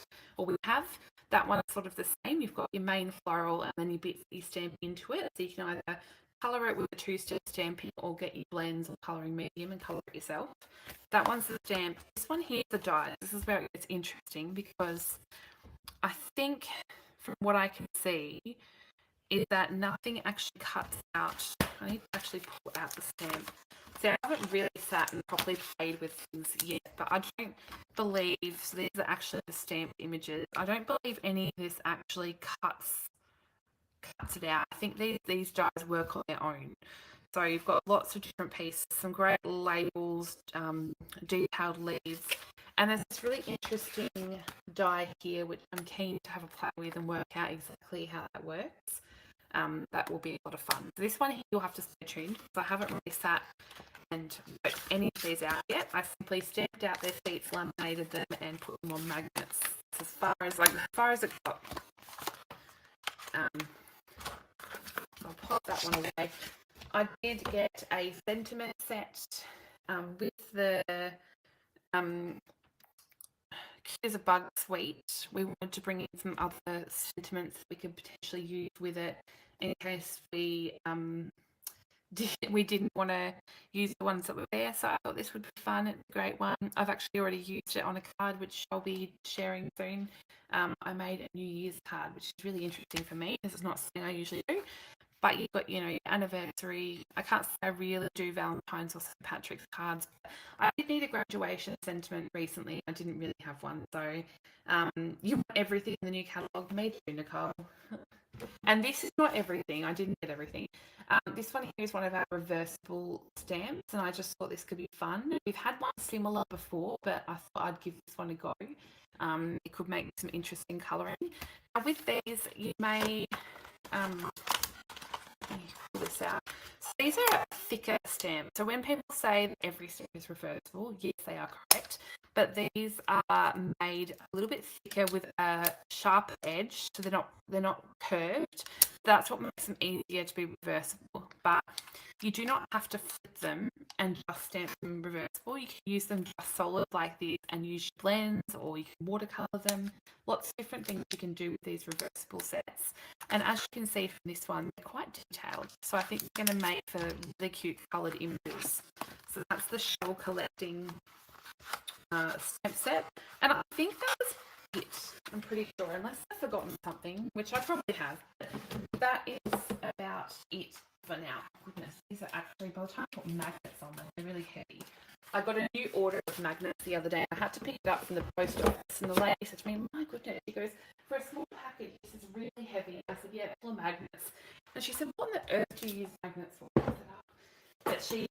that one's sort of the same. You've got your main floral and then your bits that you stamp into it. So you can either colour it with a 2-step stamping or get your blends or colouring medium and colour it yourself. That one's the stamp. This one here is the die. This is where it gets interesting because I think from what I can see is that nothing actually cuts out. I need to actually pull out the stamp. See, I haven't really sat and properly played with things yet, but I don't believe, so these are actually the stamped images, I don't believe any of this actually cuts it out. I think these dies work on their own. So you've got lots of different pieces, some great labels, detailed leaves, and there's this really interesting die here which I'm keen to have a play with and work out exactly how that works. That will be a lot of fun. This one here, you'll have to stay tuned because I haven't really sat and put any of these out yet. I simply stamped out their seats, laminated them, and put them on magnets. As far as it got. I'll pop that one away. I did get a sentiment set with the Cute as a Bug suite. We wanted to bring in some other sentiments we could potentially use with it in case we didn't want to use the ones that were there. So I thought this would be fun. It's a great one. I've actually already used it on a card which I'll be sharing soon. I made a New Year's card, which is really interesting for me because it's not something I usually do. But you've got, your anniversary. I can't say I really do Valentine's or St. Patrick's cards. But I did need a graduation sentiment recently. I didn't really have one. So you want everything in the new catalogue. Me too, Nicole. And this is not everything. I didn't get everything. This one here is one of our reversible stamps, and I just thought this could be fun. We've had one similar before, but I thought I'd give this one a go. It could make some interesting colouring. Now with these, you may... let me pull this out. So these are thicker stamps. So when people say that every stamp is reversible, yes, they are correct. But these are made a little bit thicker with a sharp edge, so they're not curved. That's what makes them easier to be reversible. But you do not have to flip them and just stamp them reversible. You can use them just solid like this and use blends, or you can watercolor them. Lots of different things you can do with these reversible sets. And as you can see from this one, they're quite detailed. So I think they're going to make for really cute coloured images. So that's the shell collecting stamp set. And I think that was it. I'm pretty sure, unless I've forgotten something, which I probably have. That is about it for now. Goodness, these are actually, by the time I put magnets on them, they're really heavy. I got a new order of magnets the other day. I had to pick it up from the post office, and the lady said to me, "My goodness," she goes, "for a small package, this is really heavy." I said, "Yeah, full of magnets." And she said, "What on the earth do you use magnets for?" I said, "Oh." But she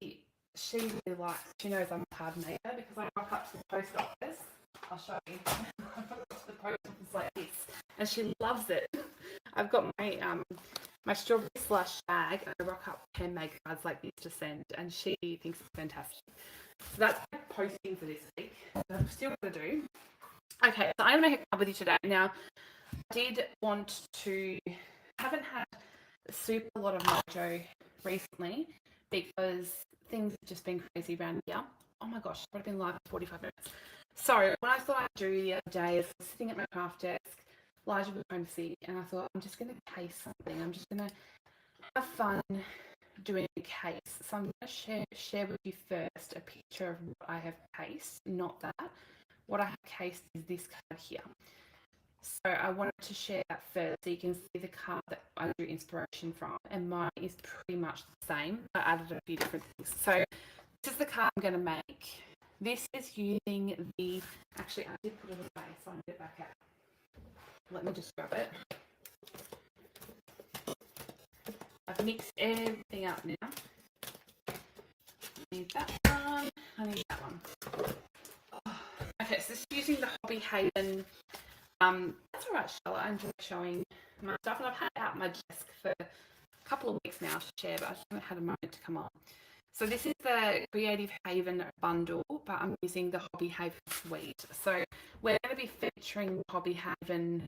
really likes, she knows I'm a card maker because I rock up to the post office. I'll show you. I rock up to the post office like this, and she loves it. I've got my my strawberry slush bag. I rock up handmade cards like this to send, and she thinks it's fantastic. So that's my posting for this week. I've still got to do. Okay, so I'm going to make a card with you today. Now, I did want to, I haven't had a super lot of mojo recently because things have just been crazy around here. Oh my gosh, I've been live for 45 minutes. So, what I thought I'd do the other day is sitting at my craft desk, Elijah was home sick, and I thought I'm just going to case something. I'm just going to have fun doing a case. So I'm going to share with you first a picture of what I have cased, not that. What I have cased is this card here. So I wanted to share that first so you can see the card that I drew inspiration from, and mine is pretty much the same. I added a few different things. So this is the card I'm going to make. This is using the, actually I did put it away, so I'll get it back out. Let me just grab it. I've mixed everything up now. I need that one. I need that one. Okay, so this is using the Hobby Haven. That's all right, Charlotte. I enjoy showing my stuff, and I've had it out my desk for a couple of weeks now to share, but I just haven't had a moment to come on. So this is the Creative Haven bundle, but I'm using the Hobby Haven suite. So we're going to be featuring Hobby Haven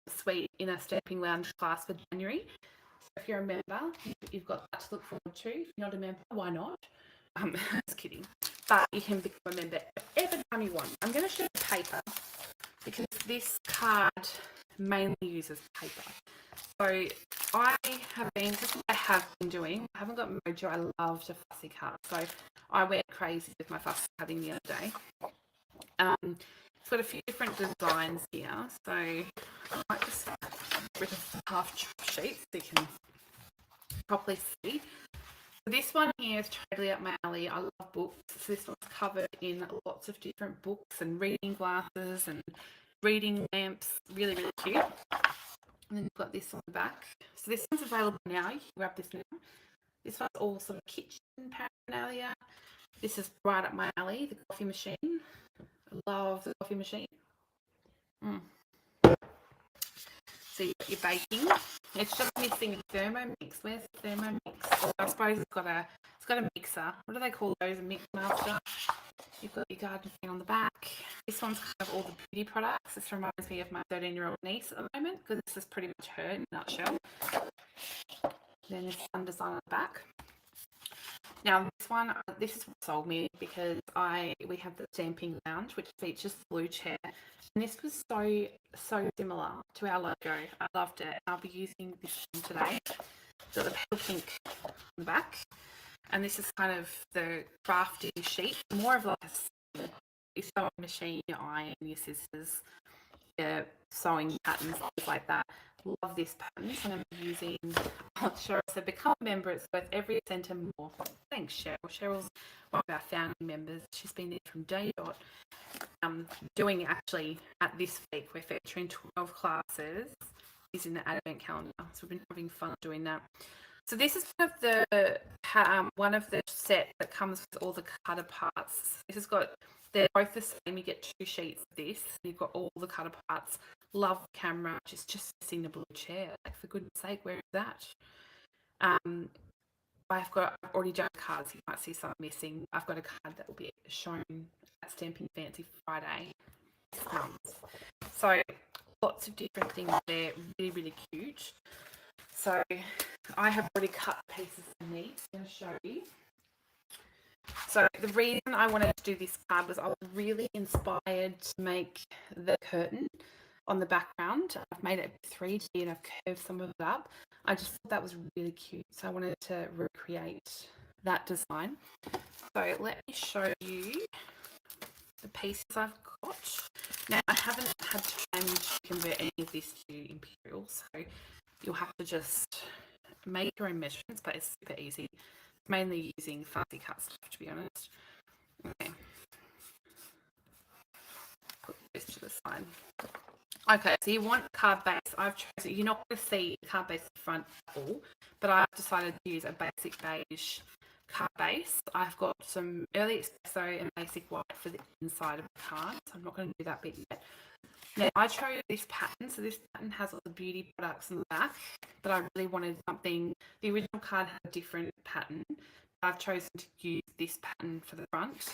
suite in a Stamping Lounge class for January. So if you're a member, you've got that to look forward to. If you're not a member, why not? Just kidding. But you can become a member every time you want. I'm going to show paper because this card mainly uses paper. So I have been doing. I haven't got mojo. I love to fussy cut. So I went crazy with my fussy cutting the other day. It's got a few different designs here. So I might just get rid of half sheets so you can properly see. This one here is totally up my alley. I love books. So this one's covered in lots of different books and reading glasses and reading lamps. Really, really cute. And then you've got this on the back. So this one's available now. You can grab this now. This one's all sort of kitchen paraphernalia. This is right up my alley, the coffee machine. I love the coffee machine. So you've got your baking. It's just missing a Thermomix. Where's the Thermomix? I suppose it's got a mixer. What do they call those? A mix master. You've got your garden thing on the back. This one's kind of all the beauty products. This reminds me of my 13-year-old niece at the moment because this is pretty much her in a nutshell. Then there's some design on the back. Now this is what sold me because we have the Stamping Lounge which features the blue chair, and this was so similar to our logo. I loved it. I'll be using this one today. Got the pale pink on the back, and this is kind of the crafting sheet, more of like a sewing machine, your iron, your scissors, your sewing patterns, things like that. Love this pattern. So I'm using, Cheryl said, become a member. It's worth every cent and more. Thanks, Cheryl. Cheryl's one of our founding members. She's been there from day dot. Doing actually at this week, we're featuring 12 classes using the Advent calendar. So we've been having fun doing that. So this is one of the set that comes with all the cutter parts. This has got, they're both the same. You get 2 sheets of this. You've got all the cutter parts. Love the camera. Just missing the blue chair. Like, for goodness sake, where is that? I've already done cards. You might see some missing. I've got a card that will be shown at Stamping Fancy Friday. So lots of different things there. Really, really cute. So I have already cut pieces of meat. I'm going to show you. So the reason I wanted to do this card was I was really inspired to make the curtain on the background. I've made it 3D and I've curved some of it up. I just thought that was really cute. So I wanted to recreate that design. So let me show you the pieces I've got. Now I haven't had time to convert any of this to imperial, so you'll have to just make your own measurements, but it's super easy. Mainly using fussy cut stuff, to be honest. Okay. Put this to the side. Okay, so you want card base. I've chosen, you're not going to see card base in front at all, but I've decided to use a basic beige card base. I've got some early espresso and basic white for the inside of the card, so I'm not going to do that bit yet. Now, I chose this pattern, so this pattern has all the beauty products in the back, but I really wanted something, the original card had a different pattern. I've chosen to use this pattern for the front.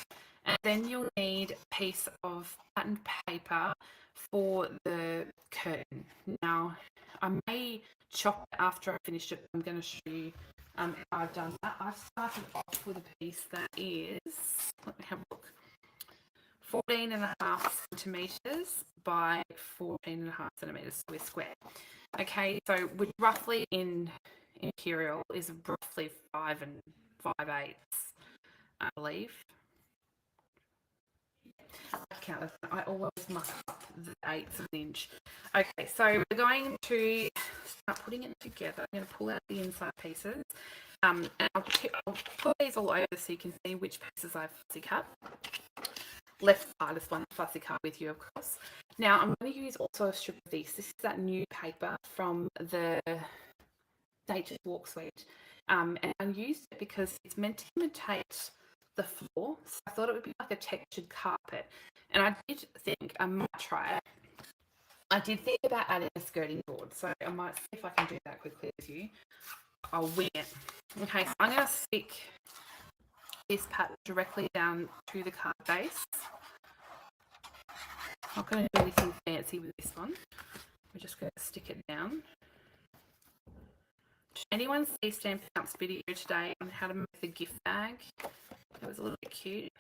And then you'll need a piece of patterned paper for the curtain. Now, I may chop it after I finish it. I'm going to show you how I've done that. I've started off with a piece that is, let me have a look, 14.5 centimetres by 14.5 centimetres, so we're square. Okay, so we're roughly in imperial is roughly 5 5/8, I believe. I always muck up the 1/8 of an inch. Okay, so we're going to start putting it together. I'm going to pull out the inside pieces. And I'll put these all over so you can see which pieces I've fussy cut. Left side is one fussy cut with you, of course. Now I'm going to use also a strip of this. This is that new paper from the Nature's Walk Suite. And I used it because it's meant to imitate the floor. So I thought it would be like a textured carpet. And I did think I might try it. I did think about adding a skirting board. So I might see if I can do that quickly with you. I'll wing it. Okay, so I'm going to stick this pattern directly down to the card base. I'm not going to do anything fancy with this one. We're just going to stick it down. Did anyone see Stampin' Up's video today on how to make the gift bag? It was a little bit cute.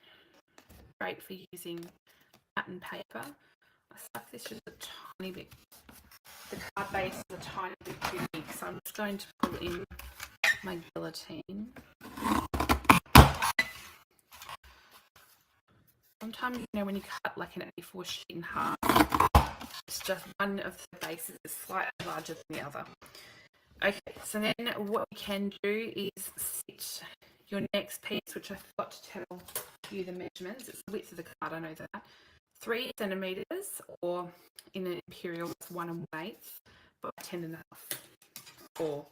Great for using pattern paper. I stuck this just a tiny bit. The card base is a tiny bit too big, so I'm just going to pull in my guillotine. Sometimes, you know, when you cut like an A4 sheet in half, it's just one of the bases is slightly larger than the other. Okay, so then what you can do is sit your next piece, which I forgot to tell you the measurements. It's the width of the card, I know that. 3 centimetres, or in an imperial, it's 1 1/8 by 10.5. Or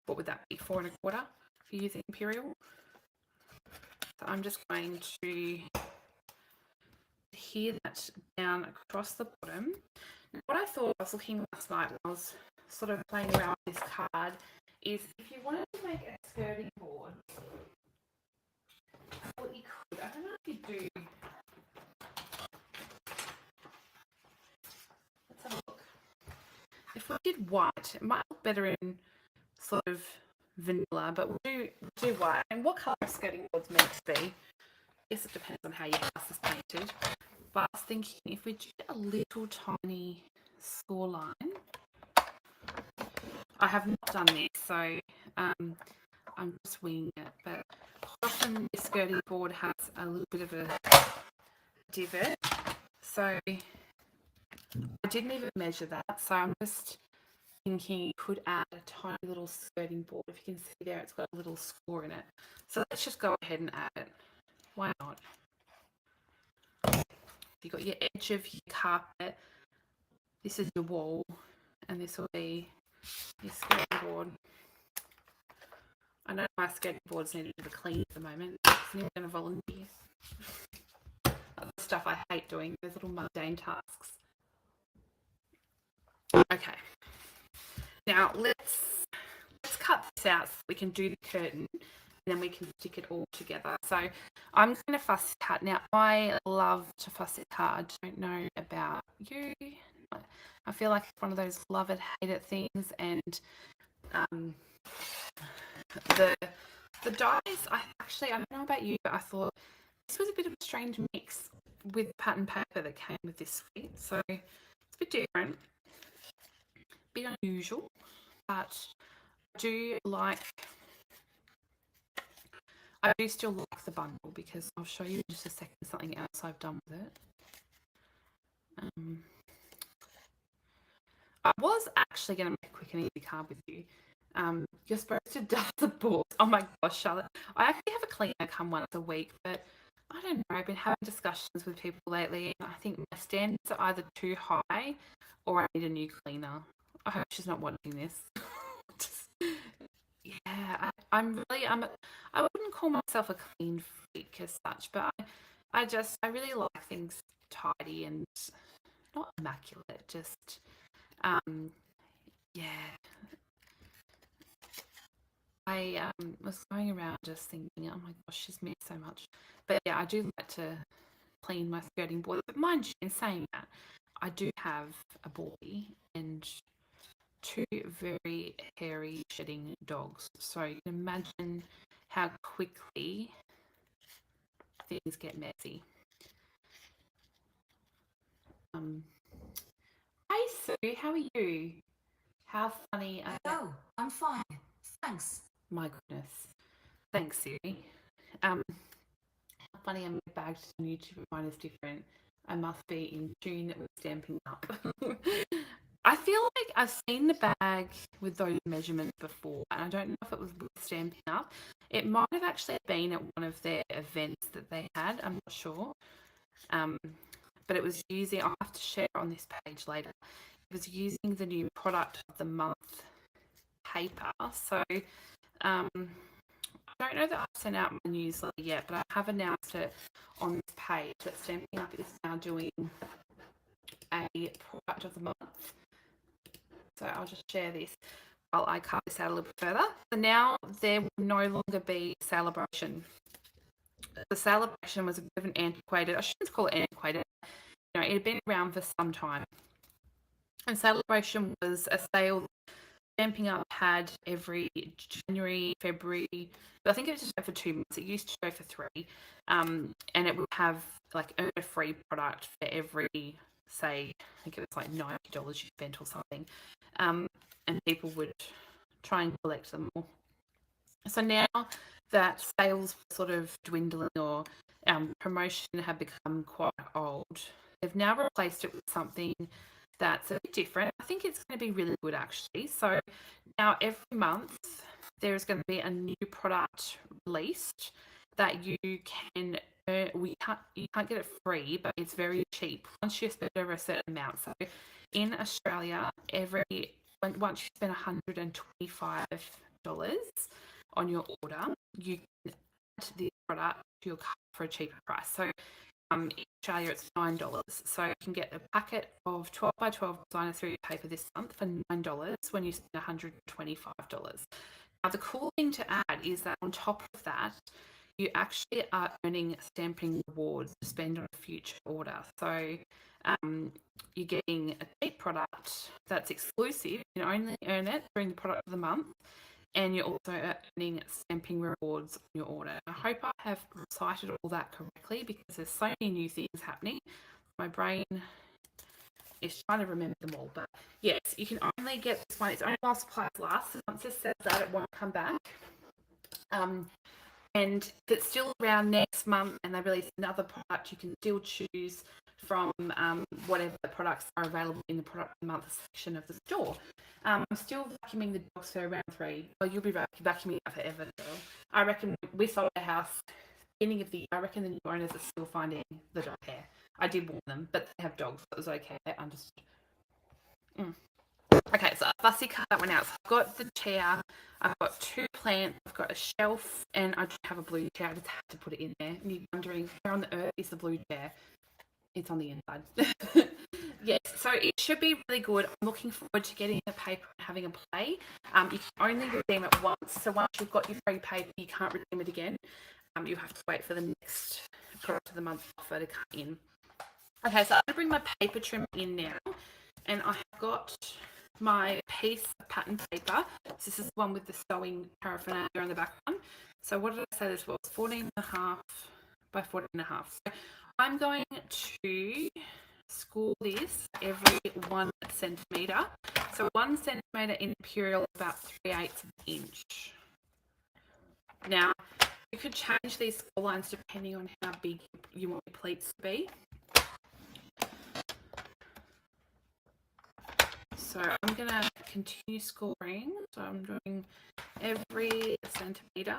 what would that be? 4 1/4 if you use imperial. So I'm just going to adhere that down across the bottom. What I thought, I was looking last night when I was sort of playing around with this card, is if you wanted to make a skirting board, what you could, I don't know if you do. Let's have a look. If we did white, it might look better in sort of vanilla, but we'll do white. And what colour skirting board's meant to be? I guess it depends on how your house is painted. But I was thinking if we did a little tiny score line, I have not done this, so I'm just winging it. But often this skirting board has a little bit of a divot, so I didn't even measure that. So I'm just thinking you could add a tiny little skirting board. If you can see there, it's got a little score in it. So let's just go ahead and add it. Why not? You've got your edge of your carpet. This is your wall, and this will be your skirting board. I know my skirting boards need a bit of a clean at the moment. Is anyone going to volunteer? That's the stuff I hate doing, those little mundane tasks. Okay. Now let's cut this out so we can do the curtain, and then we can stick it all together. So I'm going to fussy cut. Now I love to fussy cut. I don't know about you. I feel like it's one of those love it, hate it things, and the dies, I don't know about you, but I thought this was a bit of a strange mix with pattern paper that came with this suite. So it's a bit different, a bit unusual, but I do still like the bundle, because I'll show you in just a second something else I've done with it. I was actually going to make a quick and easy card with you. You're supposed to dust the boards. Oh my gosh, Charlotte. I actually have a cleaner come once a week, but I don't know. I've been having discussions with people lately, and I think my standards are either too high or I need a new cleaner. I hope she's not watching this. Yeah, I wouldn't call myself a clean freak as such, but I really like things tidy and not immaculate, just yeah. I was going around just thinking, oh my gosh, she's missed so much. But yeah, I do like to clean my skirting board. But mind you, in saying that, I do have a boy and two very hairy shedding dogs. So you can imagine how quickly things get messy. Hey Sue, how are you? How funny. Hello, I'm fine. Thanks. My goodness. Thanks, Siri. How funny, I'm back to YouTube. Mine is different. I must be in tune with Stampin' Up. I feel like I've seen the bag with those measurements before, and I don't know if it was with Stampin' Up. It might have actually been at one of their events that they had. I'm not sure. But it was using, I'll have to share it on this page later. It was using the new product of the month paper. So I don't know that I've sent out my newsletter yet, but I have announced it on this page that Stampin' Up is now doing a product of the month. So I'll just share this while I cut this out a little bit further. So now there will no longer be Celebration. The Celebration was a bit of an antiquated, I shouldn't call it antiquated, you know, it had been around for some time. And Celebration was a sale Stampin' Up had every January, February, but I think it was just for 2 months. It used to go for 3. And it would have like a free product for every, say, I think it was like $90 you spent or something. And people would try and collect them all. So now that sales were sort of dwindling or promotion had become quite old, they've now replaced it with something that's a bit different. I think it's going to be really good actually. So now every month there's going to be a new product released that you can you can't get it free, but it's very cheap once you spend over a certain amount. So in Australia, once you spend $125 on your order, you can add this product to your cart for a cheaper price. So in Australia, it's $9. So you can get a packet of 12 by 12 designer 3D paper this month for $9 when you spend $125. Now, the cool thing to add is that on top of that, you actually are earning stamping rewards to spend on a future order. So you're getting a cheap product that's exclusive. You can only earn it during the product of the month. And you're also earning stamping rewards on your order. I hope I have recited all that correctly because there's so many new things happening. My brain is trying to remember them all. But yes, you can only get this one. It's only while supplies last. So once it says that, it won't come back. And if it's still around next month and they release another product, you can still choose from whatever products are available in the product of the month section of the store. I'm still vacuuming the dogs for round 3. Well, you'll be vacuuming that forever, girl. I reckon we sold the house beginning of the year. I reckon the new owners are still finding the dog hair. I did warn them, but they have dogs, so it was okay. They understood. Okay, so I fussy cut that one out. So I've got the chair, I've got 2 plants, I've got a shelf, and I just have a blue chair. I just had to put it in there. And you're wondering, where on the earth is the blue chair? It's on the inside. Yes, so it should be really good. I'm looking forward to getting the paper and having a play. You can only redeem it once, so once you've got your free paper, you can't redeem it again. You have to wait for the next product of the month offer to come in. Okay, so I'm going to bring my paper trim in now, and I have got my piece of pattern paper. So this is the one with the sewing paraphernalia on the background. So what did I say this was? 14.5 by 14.5. So I'm going to score this every 1 centimetre. So 1 centimetre in imperial is about 3/8 of an inch. Now, you could change these score lines depending on how big you want your pleats to be. So I'm going to continue scoring. So I'm doing every centimetre.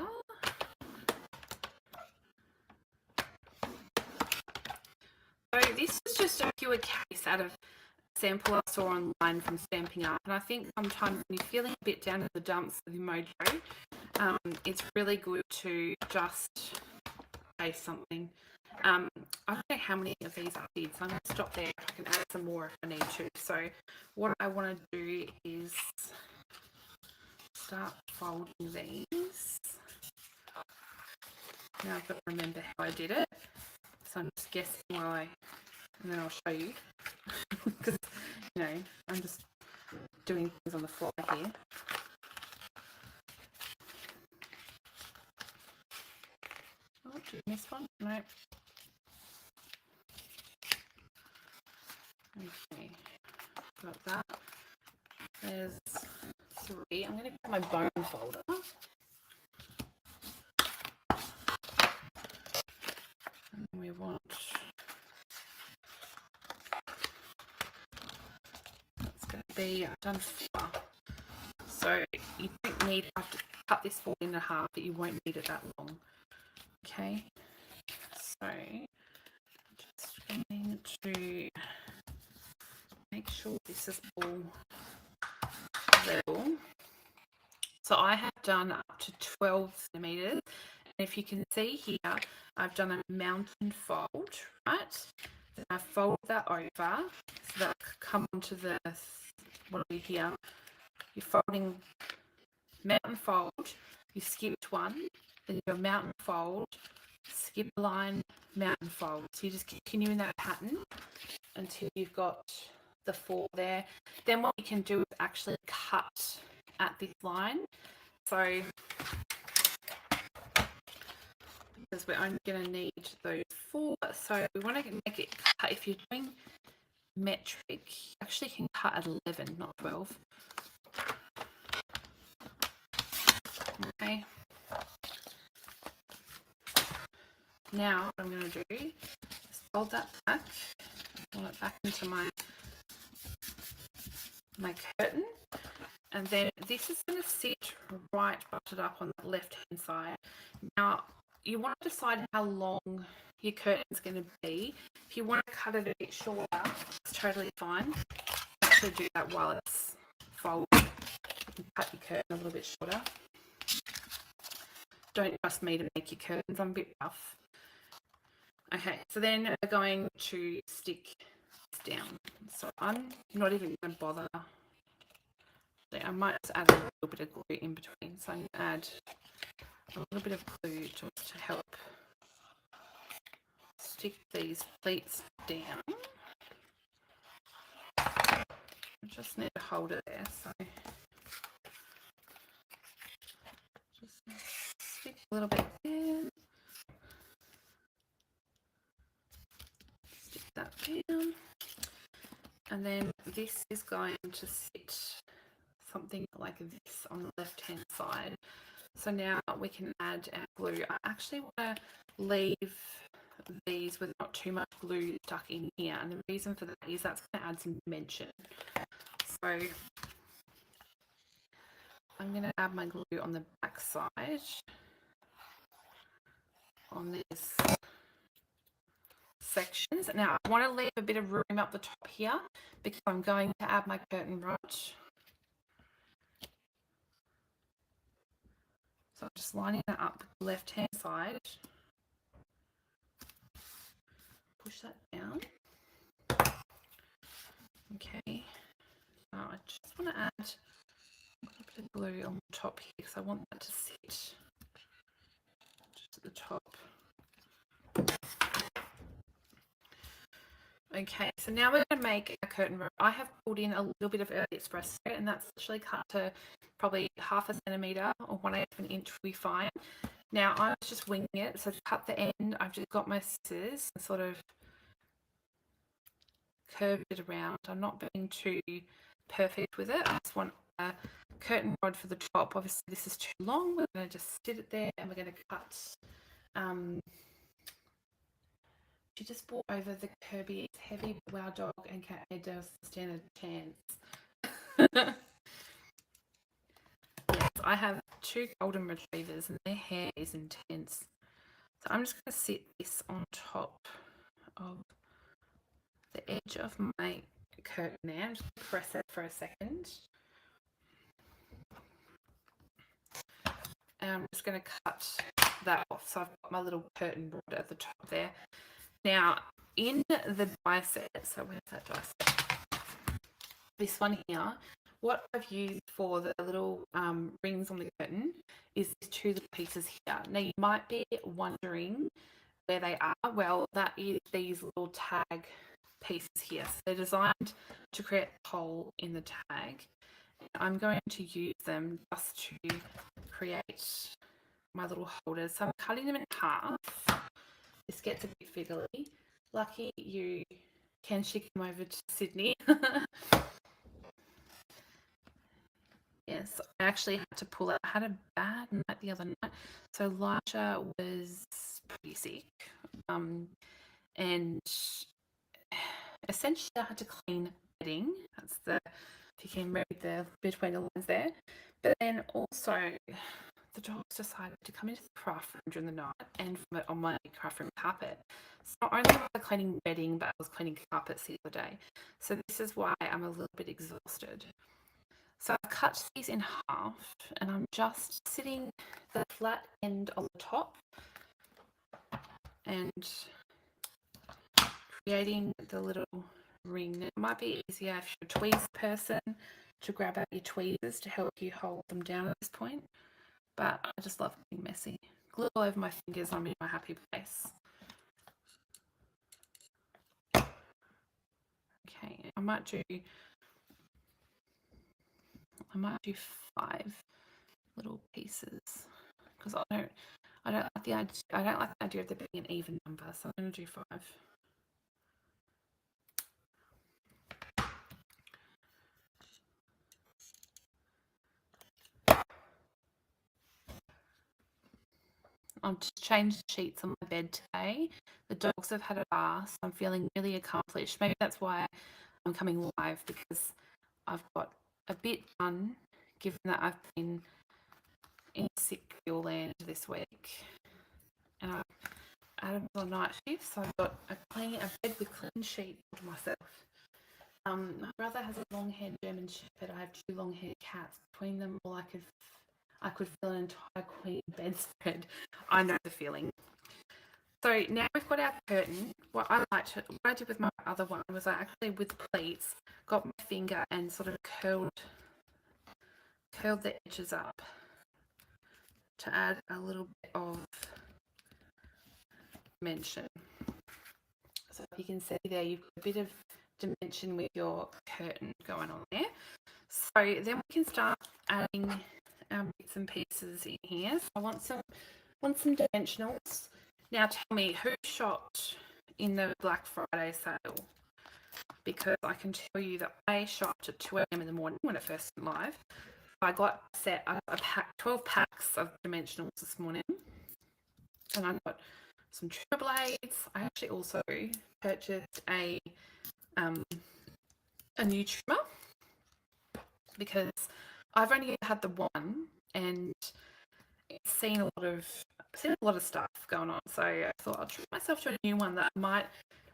So this is just a pure case out of a sample I saw online from Stampin' Up. And I think sometimes when you're feeling a bit down in the dumps of your mojo, it's really good to just say something. I don't know how many of these I did, so I'm going to stop there. I can add some more if I need to. So what I want to do is start folding these. Now I've got to remember how I did it. So I'm just guessing and then I'll show you. Because, you know, I'm just doing things on the fly here. Oh, did I miss one? No. Okay, got that. There's 3. I'm going to get my bone folder. And we want, that's going to be, I've done 4. So you don't need, I have to cut this 4 in half, but you won't need it that long. Okay, so just going to make sure this is all level. So I have done up to 12 centimeters. And if you can see here, I've done a mountain fold, right? Then I fold that over so that I come onto the, what are we here? You're folding mountain fold, you skipped one, then you do a mountain fold, skip a line, mountain fold. So you just continue in that pattern until you've got the 4 there. Then what you can do is actually cut at this line. So because we're only going to need those 4, so we want to make it cut. If you're doing metric, you actually can cut at 11, not 12. Okay. Now what I'm going to do is fold that back, pull it back into my curtain, and then this is going to sit right butted up on the left hand side. Now you want to decide how long your curtain is going to be. If you want to cut it a bit shorter, it's totally fine. Actually do that while it's folded. You can cut your curtain a little bit shorter. Don't trust me to make your curtains, I'm a bit rough. Okay, so then we're going to stick this down. So I'm not even going to bother. I might just add a little bit of glue in between. So I'm going to add a little bit of glue just to help stick these pleats down. I just need to hold it there. So just stick a little bit there. Stick that down. And then this is going to sit something like this on the left hand side. So now we can add our glue. I actually want to leave these with not too much glue stuck in here, and the reason for that is that's going to add some dimension. So I'm going to add my glue on the back side on these sections. Now I want to leave a bit of room up the top here because I'm going to add my curtain rod. So I'm just lining it up the left hand side. Push that down. Okay. Now I just want to add a little bit of glue on the top here because I want that to sit just at the top. Okay, so now we're going to make a curtain rod. I have pulled in a little bit of early espresso, and that's actually cut to probably 1/2 centimetre or 1/8 of an inch will be fine. Now I was just winging it, so to cut the end, I've just got my scissors and sort of curved it around. I'm not being too perfect with it. I just want a curtain rod for the top. Obviously this is too long. We're going to just sit it there and we're going to cut. She just brought over the Kirby. It's heavy, but our dog and cat does stand a chance. Yes, I have 2 golden retrievers and their hair is intense. So I'm just going to sit this on top of the edge of my curtain now. I'm just going to press it for a second. and I'm just going to cut that off. So I've got my little curtain border at the top there. Now, in the die set, so where's that die set? This one here, what I've used for the little rings on the curtain is these two little pieces here. Now, you might be wondering where they are. Well, that is these little tag pieces here. So they're designed to create a hole in the tag. I'm going to use them just to create my little holders. So I'm cutting them in half. This gets a bit fiddly. Lucky you, can she come over to Sydney? Yes, I actually had to pull out. I had a bad night the other night. So Elijah was pretty sick. And essentially I had to clean bedding. That's the, if you can read the between the lines there. But then also the dogs decided to come into the craft room during the night and vomit on my craft room carpet. So not only was I cleaning bedding, but I was cleaning carpets the other day. So this is why I'm a little bit exhausted. So I've cut these in half and I'm just sitting the flat end on the top and creating the little ring. It might be easier if you're a tweeze person to grab out your tweezers to help you hold them down at this point. But I just love being messy. Glue all over my fingers, I'm in my happy place. Okay, I might do 5 little pieces because I don't like the idea of there being an even number, so I'm going to do 5. I've just changed sheets on my bed today. The dogs have had a bath, so I'm feeling really accomplished. Maybe that's why I'm coming live, because I've got a bit done, given that I've been in sick fuel land this week. And I was on night shift, so I've got a bed with clean sheets to myself. My brother has a long-haired German Shepherd. I have 2 long-haired cats. Between them, all I could fill an entire queen bedspread. I know the feeling. So now we've got our curtain. What I did with my other one was I actually, with pleats, got my finger and sort of curled the edges up to add a little bit of dimension. So if you can see there, you've got a bit of dimension with your curtain going on there. So then we can start adding our bits and pieces in here. So I want some dimensionals. Now tell me, who shopped in the Black Friday sale? Because I can tell you that I shopped at 2 a.m. in the morning when it first went live. I got a pack, 12 packs of dimensionals this morning, and I got some trimmer blades. I actually also purchased a new trimmer because I've only had the one and it's seen a lot of stuff going on. So I thought I'll treat myself to a new one that I might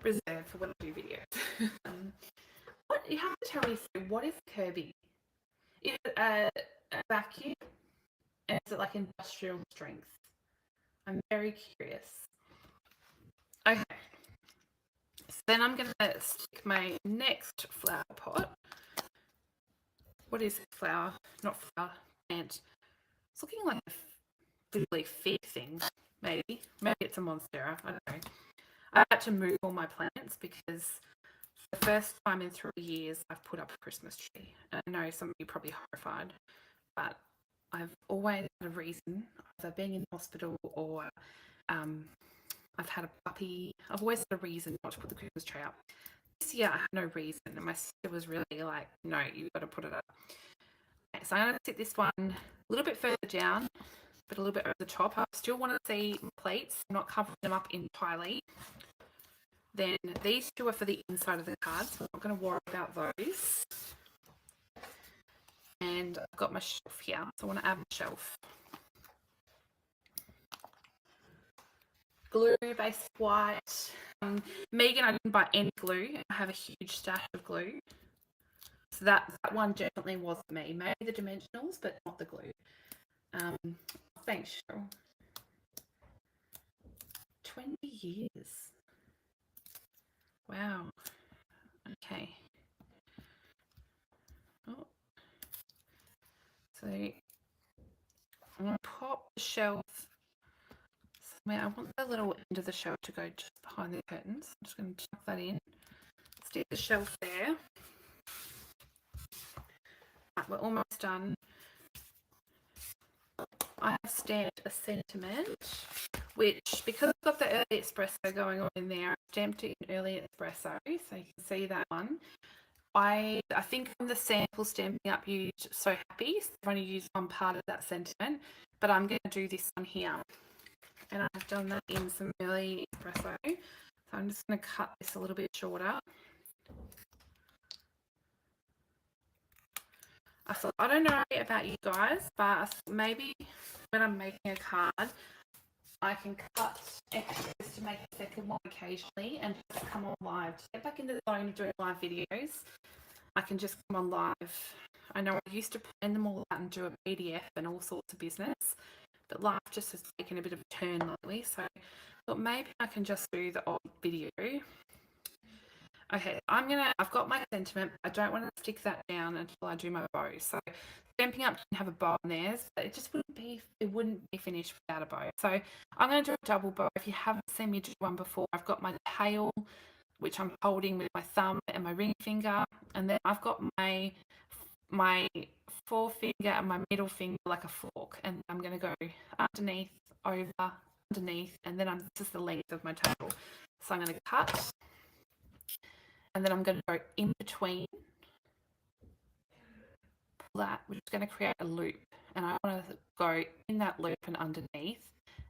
reserve for when I do videos. What you have to tell me, what is Kirby? Is it a vacuum? And is it like industrial strength? I'm very curious. Okay. So then I'm going to stick my next flower pot. What is it? Flower? Not flower. Plant. It's looking like a literally fig thing. Maybe it's a monstera. I don't know. I had to move all my plants because the first time in 3 years I've put up a Christmas tree. And I know some of you are probably horrified, but I've always had a reason, either being in hospital or I've had a puppy. I've always had a reason not to put the Christmas tree up. This year I had no reason, and my sister was really like, no, you've got to put it up. Okay, so I'm going to sit this one a little bit further down, but a little bit over the top. I still want to see plates. I'm not covering them up entirely. Then these 2 are for the inside of the card, so I'm not going to worry about those. And I've got my shelf here, so I want to add my shelf. Glue, basic white. Megan, I didn't buy any glue. I have a huge stash of glue. So that one definitely wasn't me. Maybe the dimensionals, but not the glue. Thanks, Cheryl. 20 years. Wow. Okay. Oh. So I'm going to pop the shelf somewhere. I want the little end of the shelf to go just behind the curtains. I'm just going to tuck that in. Stick the shelf there. Right, we're almost done. I have stamped a sentiment, which, because I've got the early espresso going on in there, I stamped it in early espresso, so you can see that one. I think from the sample Stampin' Up used So Happy, so I've only used one part of that sentiment, but I'm going to do this one here. And I've done that in some early espresso, so I'm just going to cut this a little bit shorter. I thought, I don't know about you guys, but maybe when I'm making a card, I can cut extras to make a second one occasionally and just come on live. To get back in the zone of doing live videos, I can just come on live. I know I used to plan them all out and do a PDF and all sorts of business, but life just has taken a bit of a turn lately, so I thought maybe I can just do the old video. Okay, I've got my sentiment, but I don't want to stick that down until I do my bow. So Stampin' Up didn't have a bow on theirs, but it wouldn't be finished without a bow. So I'm going to do a double bow. If you haven't seen me do one before, I've got my tail, which I'm holding with my thumb and my ring finger, and then I've got my forefinger and my middle finger like a fork, and I'm going to go underneath, over, underneath, and then this is the length of my tail. So I'm going to cut, and then I'm going to go in between, pull that, which is going to create a loop, and I want to go in that loop and underneath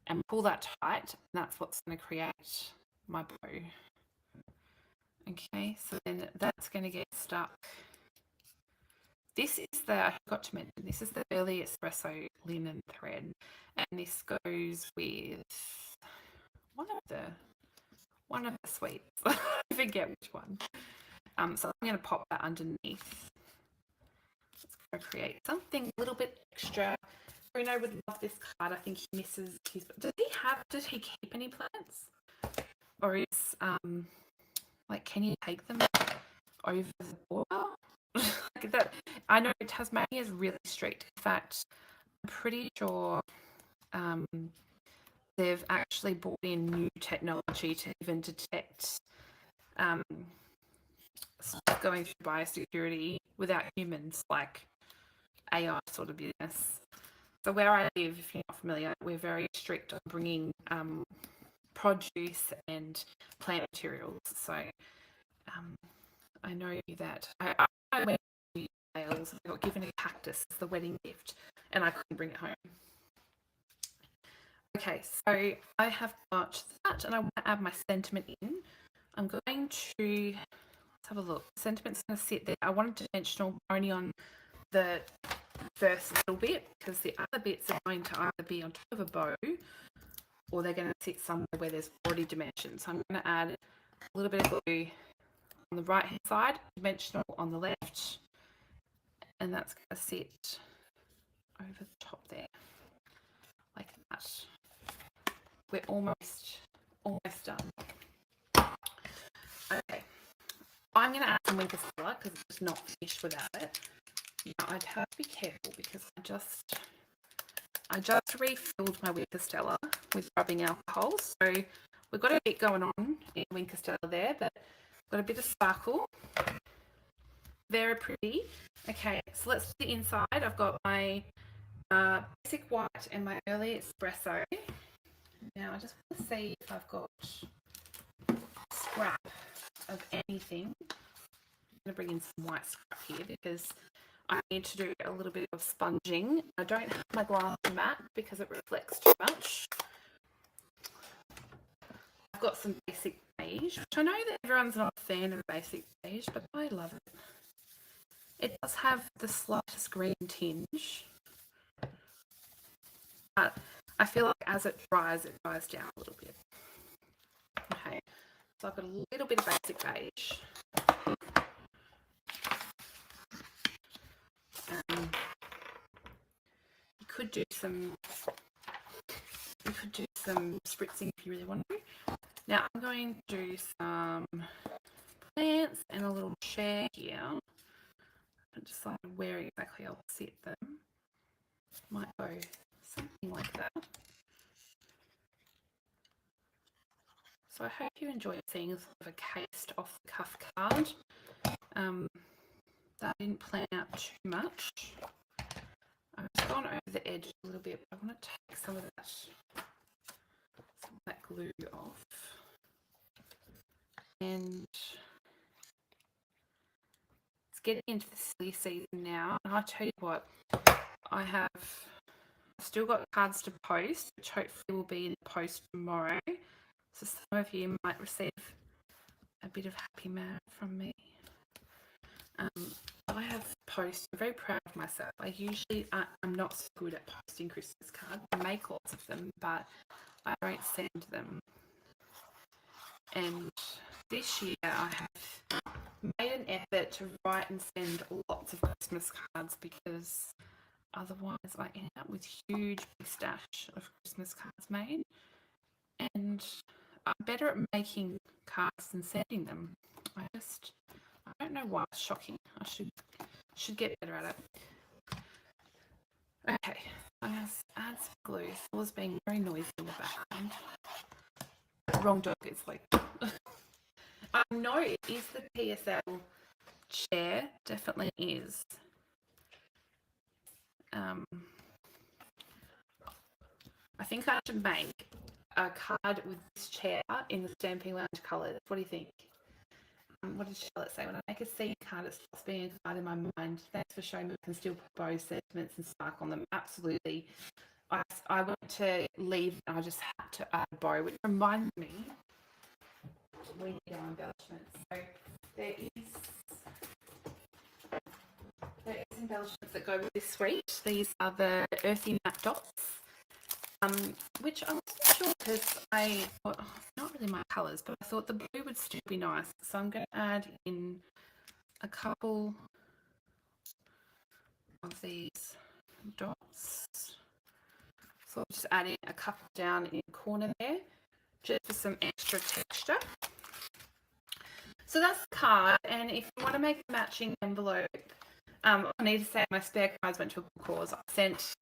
and pull that tight, and that's what's going to create my bow. Okay, so then that's going to get stuck. This is I forgot to mention, this is the early espresso linen thread, and this goes with one of the sweets. I forget which one. So I'm going to pop that underneath. It's going to create something a little bit extra. Bruno would love this card. I think he misses his. Does he keep any plants? Or is can you take them over the border? Like that. I know Tasmania is really strict. In fact, I'm pretty sure they've actually brought in new technology to even detect stuff going through biosecurity without humans, like AI sort of business. So where I live, if you're not familiar, we're very strict on bringing produce and plant materials. So I know that I went to Wales, I got given a cactus as the wedding gift, and I couldn't bring it home. Okay, so I have got that, and I want to add my sentiment in. I'm going to, let's have a look. Sentiment's going to sit there. I wanted dimensional only on the first little bit, because the other bits are going to either be on top of a bow or they're going to sit somewhere where there's already dimension. So I'm going to add a little bit of glue on the right hand side, dimensional on the left, and that's going to sit over the top there, like that. We're almost done. Okay, I'm going to add some Winker Stella because it's not finished without it. Now I'd have to be careful because I just refilled my Winker Stella with rubbing alcohol, so we've got a bit going on in Winker Stella there, but got a bit of sparkle. Very pretty. Okay, so let's do the inside. I've got my basic white and my early espresso. Now I just want to see if I've got scrap of anything. I'm going to bring in some white scrap here because I need to do a little bit of sponging. I don't have my glass mat because it reflects too much. I've got some basic beige, which I know that everyone's not a fan of basic beige, but I love it. It does have the slightest green tinge, but I feel like as it dries down a little bit. Okay, so I've got a little bit of basic beige. You could do some some spritzing if you really want to. Now I'm going to do some plants and a little chair here. I decide where exactly I'll sit them. Might go something like that. So I hope you enjoyed seeing sort of a cased off the cuff card. That didn't plan out too much. I've just gone over the edge a little bit, but I want to take some of that glue off. And it's getting into the silly season now. And I'll tell you what, I've still got cards to post, which hopefully will be in the post tomorrow. So some of you might receive a bit of happy mail from me. I have posted, I'm very proud of myself. I'm not so good at posting Christmas cards. I make lots of them, but I don't send them. And this year I have made an effort to write and send lots of Christmas cards because otherwise I end up with huge big stash of Christmas cards made. And I'm better at making cards than sending them. I don't know why. It's shocking. I should get better at it. Okay, I'm going to add some glue. Phil's being very noisy in the background. Wrong dog. It's like... no, it is the PSL chair. Definitely is. I think I should make a card with this chair in the Stampin' Lounge colours. What do you think? What did Charlotte say? When I make a scene card, it stops being a card in my mind. Thanks for showing me I can still put bows, sentiments and spark on them. Absolutely. I went to leave and I just had to add a bow, which reminds me we need our embellishments. So there is embellishments that go with this suite. These are the earthy matte dots. Which I wasn't sure because not really my colours, but I thought the blue would still be nice. So I'm going to add in a couple of these dots. So I'll just add in a couple down in the corner there, just for some extra texture. So that's the card, and if you want to make a matching envelope, I need to say my spare cards went to a good cause. I sent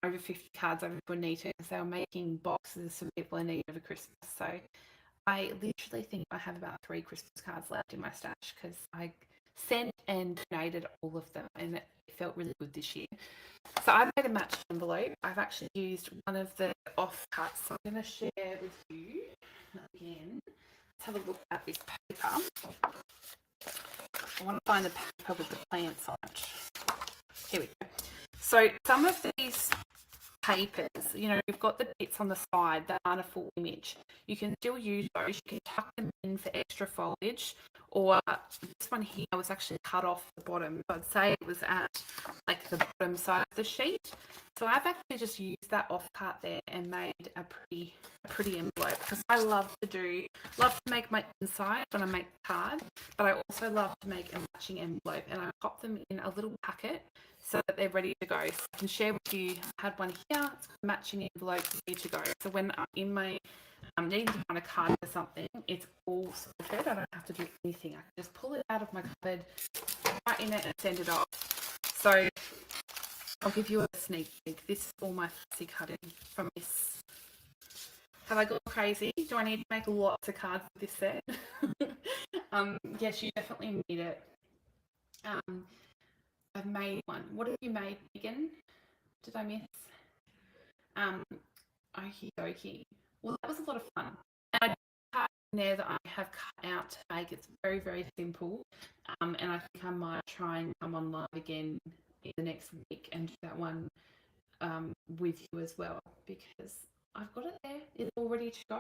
over 50 cards over to Anita because they were making boxes for people in need over Christmas. So I literally think I have about 3 Christmas cards left in my stash because I sent and donated all of them, and it felt really good this year. So I made a matching envelope. I've actually used one of the off-cuts. So I'm going to share with you again. Let's have a look at this paper. I want to find the paper with the plants on it. Here we go. So some of these papers, you've got the bits on the side that aren't a full image. You can still use those. You can tuck them in for extra foliage, or this one here was actually cut off the bottom. So I'd say it was at like the bottom side of the sheet. So I've actually just used that off cut there and made a pretty envelope because I love to make my inside when I make the card, but I also love to make a matching envelope, and I pop them in a little packet so that they're ready to go. So I can share with you, I had one here, it's got a matching envelope ready to go. So when I'm in my needing to find a card for something, it's all sorted. I don't have to do anything. I can just pull it out of my cupboard, write in it and send it off. So I'll give you a sneak peek. This is all my fancy cutting from this. Have I gone crazy? Do I need to make lots of cards with this set? Yes, you definitely need it. I've made one. What have you made, Megan? Did I miss? Okie dokie. Well, that was a lot of fun. And I cut in there that I have cut out to make. It's very, very simple. And I think I might try and come on live again in the next week and do that one with you as well, because I've got it there. It's all ready to go.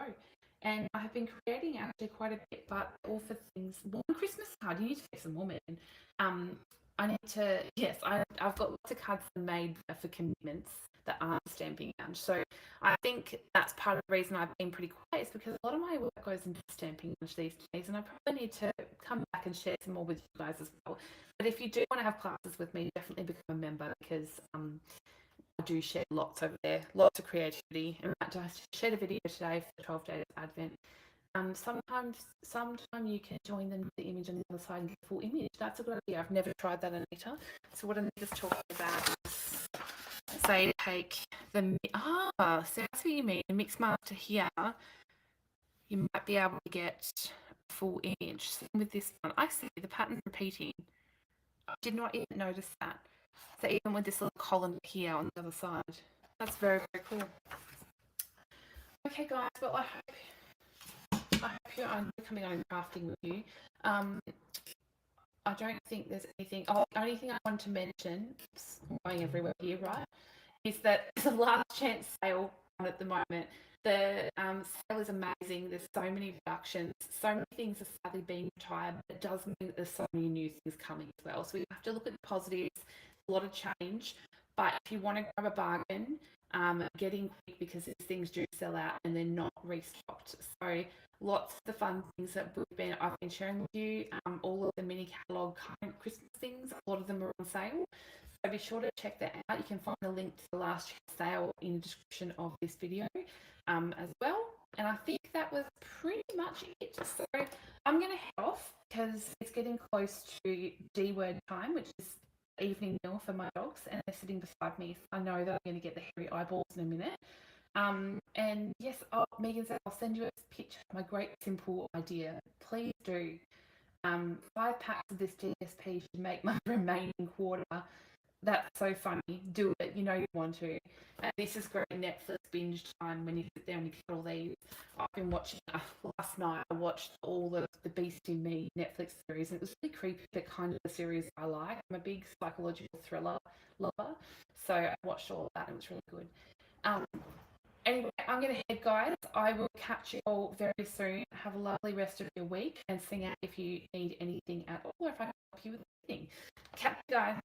And I have been creating actually quite a bit, but all for things. One Christmas card. You need to make some more, man. I need to, yes, I've got lots of cards made for commitments that aren't Stampin' Lounge. So I think that's part of the reason I've been pretty quiet, is because a lot of my work goes into Stampin' Lounge these days, and I probably need to come back and share some more with you guys as well. But if you do want to have classes with me, definitely become a member, because I do share lots over there, lots of creativity. In fact, I shared a video today for 12 Days of Advent. Sometimes you can join them with the image on the other side and get the full image. That's a good idea. I've never tried that, Anita. So what Anita's talking about is, say, take the so that's what you mean. The mix master here, you might be able to get a full image. Same with this one. I see the pattern repeating. I did not even notice that. So even with this little column here on the other side, that's very, very cool. Okay, guys. Well, I hope you're coming on and crafting with you. I don't think there's anything. Oh, the only thing I want to mention, I'm going everywhere here, right, is that there's a last chance sale on at the moment. The sale is amazing. There's so many reductions. So many things are sadly being retired, but it does mean that there's so many new things coming as well. So we have to look at the positives. A lot of change. But if you want to grab a bargain, getting quick because these things do sell out and they're not restocked. So lots of the fun things that I've been sharing with you, all of the mini catalogue current Christmas things, a lot of them are on sale. So be sure to check that out. You can find a link to the last sale in the description of this video as well. And I think that was pretty much it. So I'm going to head off because it's getting close to D word time, which is evening meal for my dogs, and they're sitting beside me. So I know that I'm going to get the hairy eyeballs in a minute. And yes, Megan said I'll send you a picture of my great simple idea. Please do. 5 packs of this GSP should make my remaining quarter. That's so funny. Do it. You know you want to. And this is great Netflix binge time when you sit down and you cut all these. I've been watching, last night I watched all of the Beast in Me Netflix series, and it was really creepy, but kind of the series I like. I'm a big psychological thriller lover, so I watched all of that and it was really good. Anyway, I'm going to head, guys. I will catch you all very soon. Have a lovely rest of your week and sing out if you need anything at all or if I can help you with anything. Catch you guys.